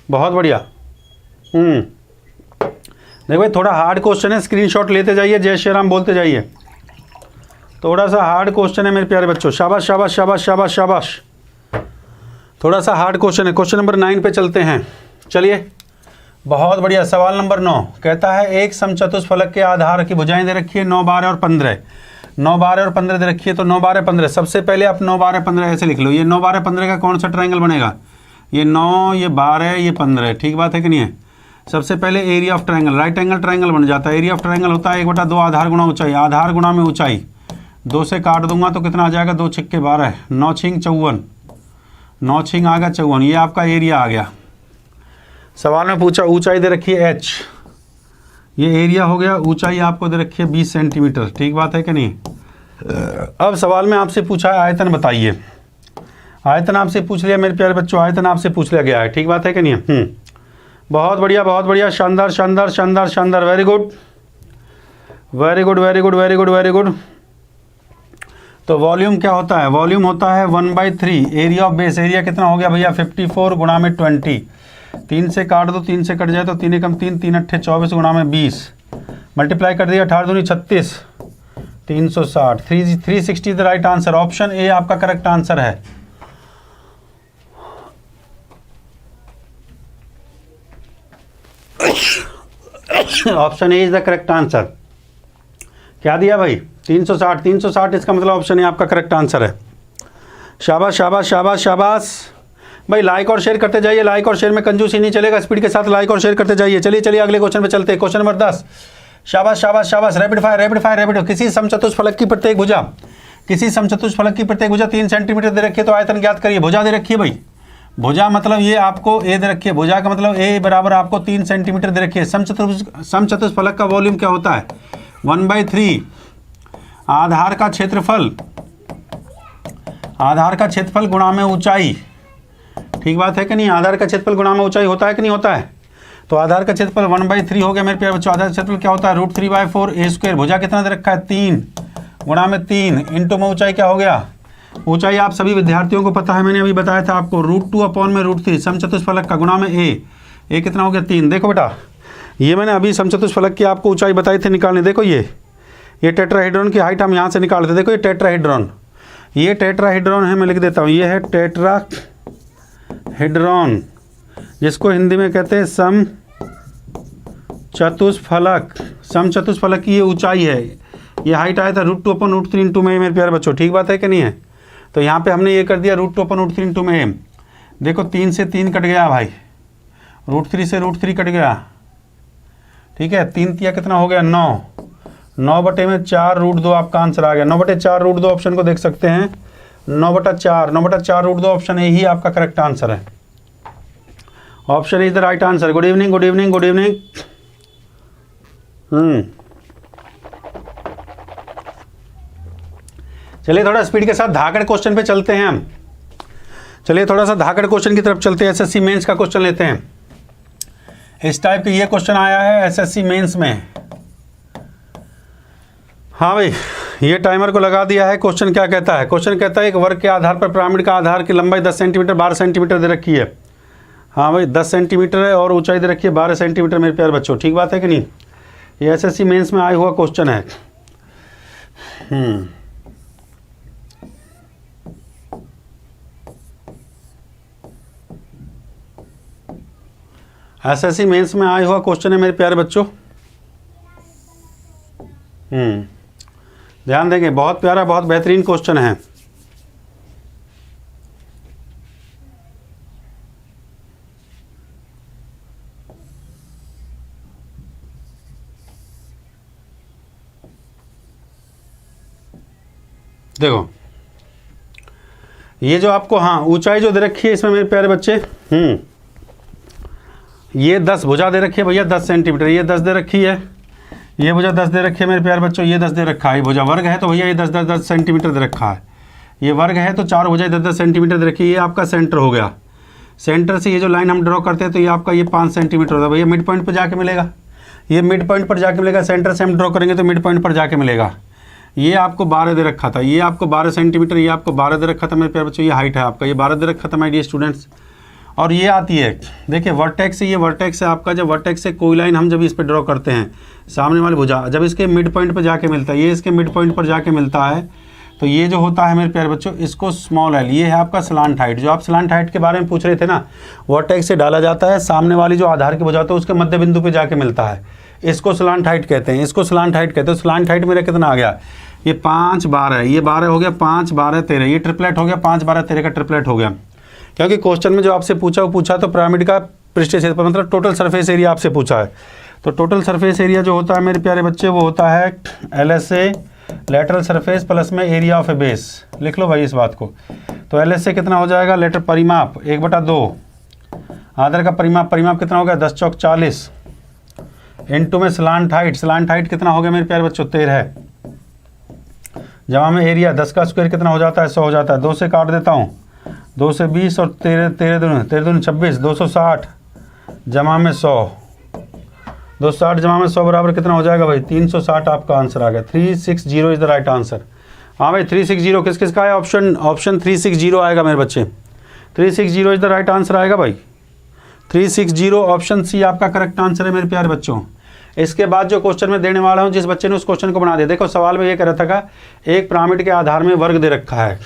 बहुत बढ़िया। देखो भाई थोड़ा हार्ड क्वेश्चन है, स्क्रीनशॉट लेते जाइए, जय श्री राम बोलते जाइए। थोड़ा सा हार्ड क्वेश्चन है मेरे प्यारे बच्चों। शाबाश शाबाश शाबाश शाबाश शाबाश। थोड़ा सा हार्ड क्वेश्चन है। क्वेश्चन नंबर 9 पे चलते हैं। चलिए, बहुत बढ़िया। सवाल नंबर 9 कहता है एक समचतुष्फलक के आधार की भुजाएं दे रखी है 9 12 और 15। 9 12 और 15 दे रखी है, तो 9 12 15। सबसे पहले आप 9 12 15 ऐसे लिख लो। ये 9 12 15 का कौन सा ट्रायंगल बनेगा? ये 9, ये 12, ये 15। ठीक बात है कि नहीं है? सबसे पहले area of triangle, right angle triangle बन जाता है। एरिया ऑफ ट्रायंगल होता है 1/2 आधार गुणा ऊंचाई, आधार गुणा में ऊंचाई 2 से काट दूंगा तो कितना आ जाएगा, 2 छिक्के 12, 9 छिंग 54, 9 छिंग आ गया 54। ये आपका एरिया आ गया। सवाल में पूछा ऊंचाई दे रखी है h, ये एरिया हो गया, ऊंचाई आपको दे रखी है 20 सेंटीमीटर, ठीक बात है कि नहीं। अब सवाल में आपसे पूछा है आयतन बताइए, आयतन आपसे पूछ लिया मेरे प्यारे बच्चों, आयतन आपसे पूछ लिया गया है, ठीक बात है कि नहीं। बहुत बढ़िया बहुत बढ़िया, शानदार शानदार शानदार शानदार, very good very good very good very good very good. तो वॉल्यूम क्या होता है, वॉल्यूम होता है 1/3 एरिया ऑफ बेस। एरिया कितना हो गया भैया 54 गुणा में 20, 3 से काट दो, 3 से कट जाए तो 3 एकम 3, 3 अट्ठे 24 गुणा में 20, मल्टीप्लाई कर दिया 18 दूनी 36, 360, 360 the right answer. Option A आपका करेक्ट आंसर है। Option A is the correct answer. क्या दिया भाई 360, 360 इसका मतलब ऑप्शन ए आपका करेक्ट आंसर है। शाबाश शाबाश शाबाश शाबाश भाई, लाइक और शेयर करते जाइए, लाइक और शेयर में कंजूसी नहीं चलेगा, स्पीड के साथ लाइक और शेयर करते जाइए। चलिए चलिए अगले क्वेश्चन पे चलते हैं, क्वेश्चन नंबर 10। शाबाश शाबाश शाबाश, rapid fire rapid fire rapid. किसी समचतुष्फलक की प्रत्येक भुजा, किसी समचतुष्फलक की प्रत्येक भुजा 3 सेंटीमीटर दे रखी है, तो आयतन ज्ञात करिए। भुजा दे रखी है भाई, भुजा मतलब ये आपको ए दे रखी है, भुजा का मतलब ए बराबर आपको 3 सेंटीमीटर दे रखी है। समचतुष्फलक का वॉल्यूम क्या होता है 1/3 आधार का क्षेत्रफल, आधार का क्षेत्रफल गुणा में ऊंचाई, ठीक बात है कि नहीं। आधार का क्षेत्रफल गुणा में ऊंचाई होता है कि नहीं होता है। तो आधार का क्षेत्रफल 1/3 हो गया मेरे प्यारे बच्चों। आधार का क्षेत्रफल क्या होता है √3/4 a स्क्वायर। भुजा कितना दे रखा है 3 गुणा में 3 इंटू में ऊंचाई क्या हो गया, ऊंचाई आप सभी विद्यार्थियों को पता है, मैंने अभी बताया था आपको, √2/√3 समचतुष्फलक का गुणा में ए कितना हो गया 3। देखो बेटा ये मैंने अभी समचतुष्फलक की आपको ऊंचाई बताई थी निकालने। देखो ये टेट्राहेड्रॉन की हाइट हम यहाँ से निकालते। देखो ये टेट्राहेड्रॉन, ये टेट्राहेड्रॉन है, मैं लिख देता हूँ, ये है टेट्राहेड्रॉन, जिसको हिंदी में कहते हैं समचतुष्फलक। समचतुष्फलक की ये ऊंचाई है, ये हाइट आया था √2/√3 इंटू में मेरे प्यारे बच्चों, ठीक बात है कि नहीं है। तो यहाँ पे हमने ये कर दिया √2/√3 इंटू में। देखो 3 से 3 कट गया भाई, √3 से √3 कट गया, ठीक है। 3 तिया कितना हो गया 9, 9/4 √2 आपका आंसर आ गया। 9/4 √2 ऑप्शन को देख सकते हैं, 9/4 √2 ऑप्शन ए ही आपका करेक्ट आंसर है। Option is the right answer. Good evening good evening good evening. चलिए थोड़ा स्पीड के साथ धाकड़ क्वेश्चन पे चलते हैं हम। चलिए थोड़ा सा धाकड़ क्वेश्चन की तरफ चलते हैं। एसएससी मेंस का क्वेश्चन लेते हैं। इस टाइप का ये क्वेश्चन आया है एसएससी मेंस में। हाँ भाई ये टाइमर को लगा दिया है। क्वेश्चन क्या कहता है, क्वेश्चन कहता है एक वर्ग के आधार पर पिरामिड का आधार की लंबाई 10 सेंटीमीटर 12 सेंटीमीटर दे रखी है। हाँ भाई 10 सेंटीमीटर है और ऊंचाई दे रखी है 12 सेंटीमीटर मेरे प्यारे बच्चों, ठीक बात है कि नहीं। ये एसएससी मेंस में आया हुआ क्वेश्चन है। एसएससी मेंस में आया हुआ क्वेश्चन है मेरे प्यारे बच्चों। ध्यान देंगे, बहुत प्यारा बहुत बेहतरीन क्वेश्चन है। देखो ये जो आपको हाँ ऊंचाई जो दे रखी है इसमें मेरे प्यारे बच्चे, ये 10 भुजा दे रखी है भैया 10 सेंटीमीटर, ये 10 दे रखी है, ये भुजा 10 दे रखी है मेरे प्यारे बच्चों, ये 10 दे रखा है। ये भुजा वर्ग है तो भैया ये 10 सेंटीमीटर दे रखा है। ये वर्ग है तो 4 भुजाएं 10 सेंटीमीटर दे रखी है। ये आपका सेंटर हो गया। सेंटर से ये जो लाइन हम ड्रॉ करते हैं तो ये आपका ये 5 सेंटीमीटर होता है भैया, मिड पॉइंट पर जाके मिलेगा। ये मिड पॉइंट पर जाके मिलेगा। सेंटर से हम ड्रॉ करेंगे तो मिड पॉइंट पर जाके मिलेगा। ये आपको 12 दे रखा था, ये आपको 12 सेंटीमीटर, ये आपको 12 दे रखा था मेरे प्यारे बच्चों। ये हाइट है आपका, ये 12 दे रखा था माय डियर स्टूडेंट्स। और ये आती है देखिए वर्टेक्स से, ये वर्टेक्स है आपका। जब वर्टेक्स से कोई लाइन हम जब इस पर ड्रॉ करते हैं सामने वाली भुजा, जब इसके मिड पॉइंट पर जाके मिलता है, ये इसके मिड पॉइंट पर जाके मिलता है तो ये जो होता है मेरे प्यारे बच्चों इसको स्मॉल एल, ये है आपका स्लांट हाइट। जो आप स्लांट हाइट के बारे में पूछ रहे थे ना, वर्टेक्स से डाला जाता है, सामने वाली जो आधार की भुजा होता है उसके मध्य बिंदु पे जाके मिलता है, इसको स्लांट हाइट कहते हैं, इसको स्लांट हाइट कहते हैं। स्लांट हाइट मेरा कितना आ गया, ये 5 12, ये 12 हो गया, 5 12 13, ये ट्रिपलेट हो गया, 5 12 13 का ट्रिपलेट हो गया। क्योंकि क्वेश्चन में जो आपसे पूछा तो पिरामिड का पृष्ठीय क्षेत्रफल मतलब टोटल सरफेस एरिया आपसे पूछा है। तो टोटल सरफेस एरिया जो होता है मेरे प्यारे बच्चे वो होता है LSA लेटरल सरफेस प्लस में एरिया ऑफ ए बेस, लिख लो भाई इस बात को। तो एल एस से कितना हो जाएगा, लेटर परिमाप 1/2, आधार का परिमाप कितना हो गया 10 चौक 40, इनटू में स्लांट हाइट कितना हो गया मेरे प्यारे बच्चों 13, जमा में एरिया 10 का स्क्वायर कितना हो जाता है 100 हो जाता है, 2 से काट देता हूँ, 2 से 20 और 13 दूनी 26, 260 जमा में 100, 260 जमा में 100 बराबर कितना हो जाएगा भाई 360 आपका आंसर आ गया। 360 इज द राइट आंसर। हाँ भाई 360 किस किस का है, ऑप्शन 360 आएगा मेरे बच्चे, 360 इज द राइट आंसर आएगा भाई, 360 ऑप्शन सी आपका करेक्ट आंसर है मेरे प्यारे बच्चों। इसके बाद जो क्वेश्चन मैं देने वाला हूँ, जिस बच्चे ने उस क्वेश्चन को बना दिया, देखो सवाल में ये कह रहा था का एक पिरामिड के आधार में वर्ग दे रखा है,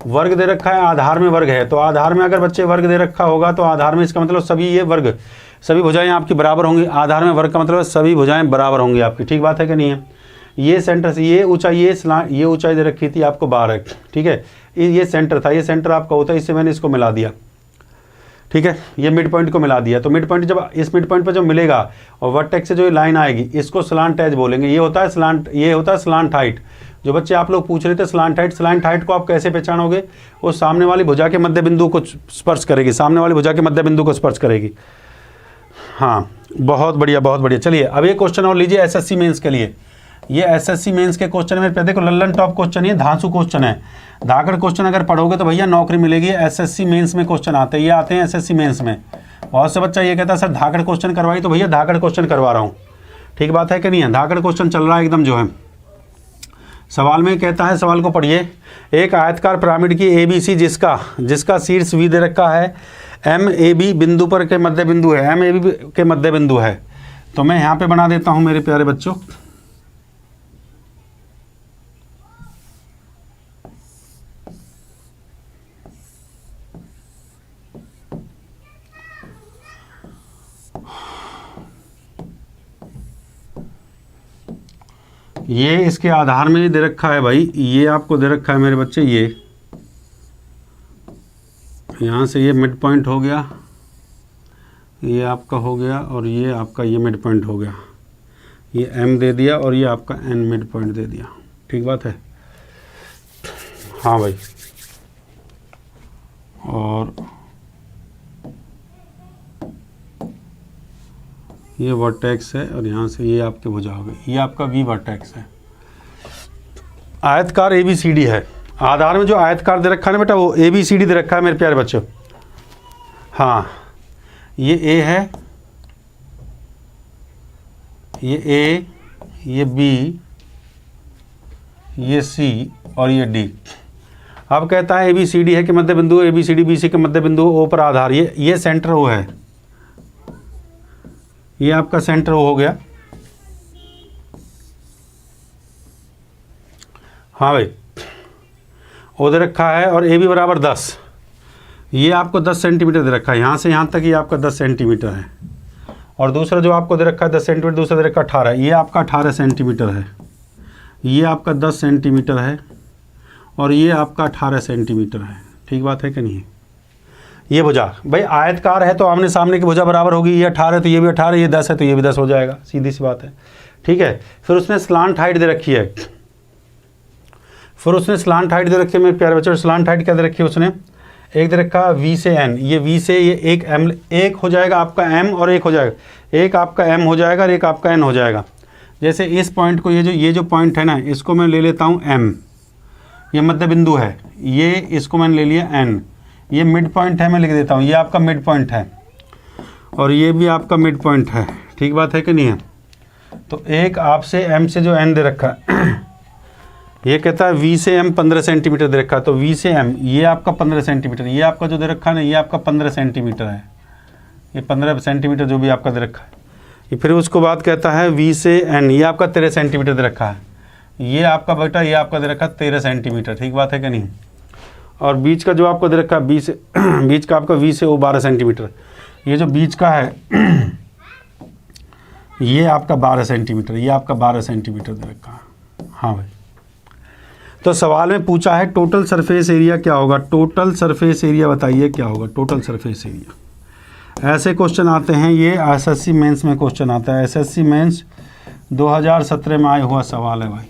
वर्ग दे रखा है, आधार में वर्ग है, तो आधार में अगर बच्चे वर्ग दे रखा होगा तो आधार में इसका मतलब सभी ये वर्ग सभी भुजाएं आपकी बराबर होंगी, आधार में वर्ग का मतलब सभी भुजाएं बराबर होंगी आपकी, ठीक बात है कि नहीं है। ये सेंटर से ये ऊंचाई ये ऊंचाई दे रखी थी आपको 12, ठीक है, ये सेंटर था, ये सेंटर आपका होता है, इससे मैंने इसको मिला दिया, ठीक है, ये मिड पॉइंट को मिला दिया। तो मिड पॉइंट जब इस मिड पॉइंट पर जब मिलेगा और वर्टेक्स से जो लाइन आएगी इसको स्लांट एज बोलेंगे, ये होता है स्लांट हाइट। जो बच्चे आप लोग पूछ रहे थे स्लांट हाइट को आप कैसे पहचानोगे, वो सामने वाली भुजा के मध्य बिंदु को स्पर्श करेगी, सामने वाली भुजा के मध्य बिंदु को स्पर्श करेगी। हाँ बहुत बढ़िया। चलिए अब ये क्वेश्चन और लीजिए एसएससी मेंस के लिए, ये एसएससी मेंस के क्वेश्चन में देखो लल्लन टॉप क्वेश्चन, ये धांसू क्वेश्चन है, धाकड़ क्वेश्चन अगर पढ़ोगे तो भैया नौकरी मिलेगी। एसएससी मेंस में क्वेश्चन आते हैं, ये आते हैं एसएससी मेंस में। बहुत से बच्चा ये कहता है सर धाकड़ क्वेश्चन करवाई, तो भैया धाकड़ क्वेश्चन करवा रहा हूँ, ठीक बात है कि नहीं है, धाकड़ क्वेश्चन चल रहा है एकदम जो है। सवाल में कहता है, सवाल को पढ़िए, एक आयतकार पिरामिड की ABC जिसका शीर्ष V दे रखा है, MAB बिंदु पर के मध्य बिंदु है, MAB के मध्य बिंदु है। तो मैं यहाँ पे बना देता हूँ मेरे प्यारे बच्चों, ये इसके आधार में दे रखा है भाई, ये आपको दे रखा है मेरे बच्चे, ये यहाँ से ये मिड पॉइंट हो गया, ये आपका हो गया, और ये आपका ये मिड पॉइंट हो गया, ये M दे दिया और ये आपका N मिड पॉइंट दे दिया, ठीक बात है। हाँ भाई, और ये वर्टेक्स है और यहाँ से ये आपके भुजा हो गई, ये आपका V वर्टेक्स है। आयतकार ABCD है, आधार में जो आयतकार दे रखा है ना बेटा वो ABCD दे रखा है मेरे प्यारे बच्चों। हाँ ये A है, ये A, ये B, ये C और ये D। अब कहता है ABCD है कि मध्य बिंदु, ABCD BC के मध्य बिंदु O पर आधार, ये सेंटर O है, ये आपका सेंटर हो गया। हाँ भाई ओ दे रखा है और AB बराबर 10, ये आपको 10 सेंटीमीटर दे रखा है, यहाँ से यहाँ तक ये आपका 10 सेंटीमीटर है, और दूसरा जो आपको दे रखा है 10 सेंटीमीटर, दूसरा दे रखा 18, ये आपका 18 सेंटीमीटर है, ये आपका 10 सेंटीमीटर है और ये आपका 18 सेंटीमीटर है, ठीक बात है कि नहीं। ये भुजा भाई आयतकार है तो आमने सामने की भुजा बराबर होगी, ये 18 तो ये भी 18, ये 10 है तो ये भी 10 हो जाएगा, सीधी सी बात है, ठीक है। फिर उसने स्लांट हाइट दे रखी है, मेरे प्यारे बच्चों। स्लांट हाइट क्या दे रखी है उसने, एक दे रखा V से N, ये V से ये एक M, एक हो जाएगा आपका M और एक हो जाएगा, एक आपका M हो जाएगा और एक आपका N हो जाएगा। जैसे इस पॉइंट को ये जो पॉइंट है ना, इसको मैं ले लेता हूँ M, ये मध्य बिंदु है, ये इसको मैंने ले लिया N, ये मिड पॉइंट है, मैं लिख देता हूँ, ये आपका मिड पॉइंट है और ये भी आपका मिड पॉइंट है, ठीक बात है कि नहीं है। तो एक आपसे M से जो N दे रखा है, ये कहता है V से M 15 सेंटीमीटर दे रखा है, तो V से M ये आपका 15 सेंटीमीटर, ये आपका जो दे रखा है ना, ये आपका 15 सेंटीमीटर है, ये 15 सेंटीमीटर जो भी आपका दे रखा है। ये फिर उसको बाद कहता है V से N, ये आपका 13 सेंटीमीटर दे रखा है, ये आपका बेटा ये आपका दे रखा है 13 सेंटीमीटर, ठीक बात है कि नहीं। और बीच का जो आपको दे रखा है बीच का आपका V से O 12 सेंटीमीटर, ये जो बीच का है ये आपका 12 सेंटीमीटर, ये आपका 12 सेंटीमीटर दे रखा है। हाँ भाई, तो सवाल में पूछा है टोटल सरफेस एरिया क्या होगा, टोटल सरफेस एरिया बताइए क्या होगा, टोटल सरफेस एरिया। ऐसे क्वेश्चन आते हैं, ये एसएससी मेंस में क्वेश्चन आता है, एसएससी मेंस 2017 में आया हुआ सवाल है भाई,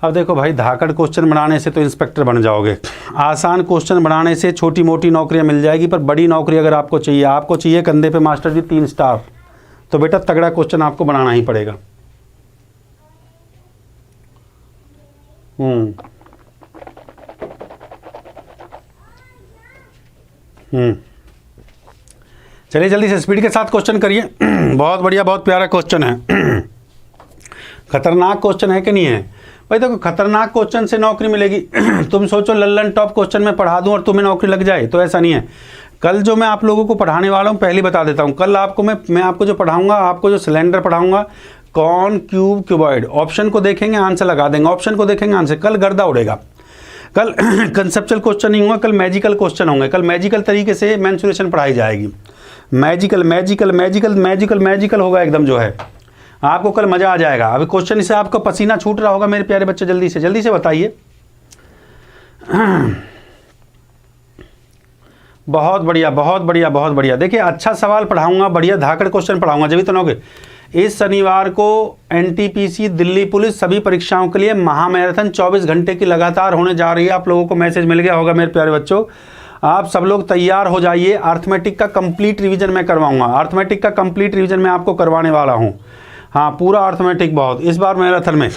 अब देखो भाई, धाकड़ क्वेश्चन बनाने से तो इंस्पेक्टर बन जाओगे, आसान क्वेश्चन बनाने से छोटी मोटी नौकरियां मिल जाएगी, पर बड़ी नौकरी अगर आपको चाहिए कंधे पे मास्टर जी 3 स्टार, तो बेटा तगड़ा क्वेश्चन आपको बनाना ही पड़ेगा। चलिए जल्दी से स्पीड के साथ क्वेश्चन करिए। बहुत बढ़िया, बहुत प्यारा क्वेश्चन है। खतरनाक क्वेश्चन है कि नहीं है भाई? देखो, खतरनाक क्वेश्चन से नौकरी मिलेगी। तुम सोचो लल्लन टॉप क्वेश्चन में पढ़ा दूं और तुम्हें नौकरी लग जाए, तो ऐसा नहीं है। कल जो मैं आप लोगों को पढ़ाने वाला हूं, पहले बता देता हूं, कल आपको मैं आपको जो पढ़ाऊंगा, आपको जो सिलेंडर पढ़ाऊंगा, कॉन, क्यूब, क्यूबॉइड, ऑप्शन को देखेंगे आंसर लगा देंगे, ऑप्शन को देखेंगे आंसर। कल गर्दा उड़ेगा। कल कंसेप्चुअल क्वेश्चन नहीं होगा, कल मैजिकल क्वेश्चन होंगे। कल मैजिकल तरीके से मेंसुरेशन पढ़ाई जाएगी। Magical magical magical magical magical होगा एकदम, जो है आपको कल मज़ा आ जाएगा। अभी क्वेश्चन से आपको पसीना छूट रहा होगा मेरे प्यारे बच्चे, जल्दी से बताइए। बहुत बढ़िया, बहुत बढ़िया, बहुत बढ़िया। देखिए, अच्छा सवाल पढ़ाऊंगा, बढ़िया धाकड़ क्वेश्चन पढ़ाऊंगा, जब भी तो नौगे। इस शनिवार को एनटीपीसी दिल्ली पुलिस सभी परीक्षाओं के लिए महामैराथन 24 घंटे की लगातार होने जा रही है। आप लोगों को मैसेज मिल गया होगा मेरे प्यारे बच्चों, आप सब लोग तैयार हो जाइए। अर्थमेटिक का कंप्लीट रिवीजन मैं करवाऊंगा, अर्थमेटिक का कंप्लीट रिवीजन मैं आपको करवाने वाला हूं। हाँ, पूरा अर्थमेटिक, बहुत इस बार मैराथन में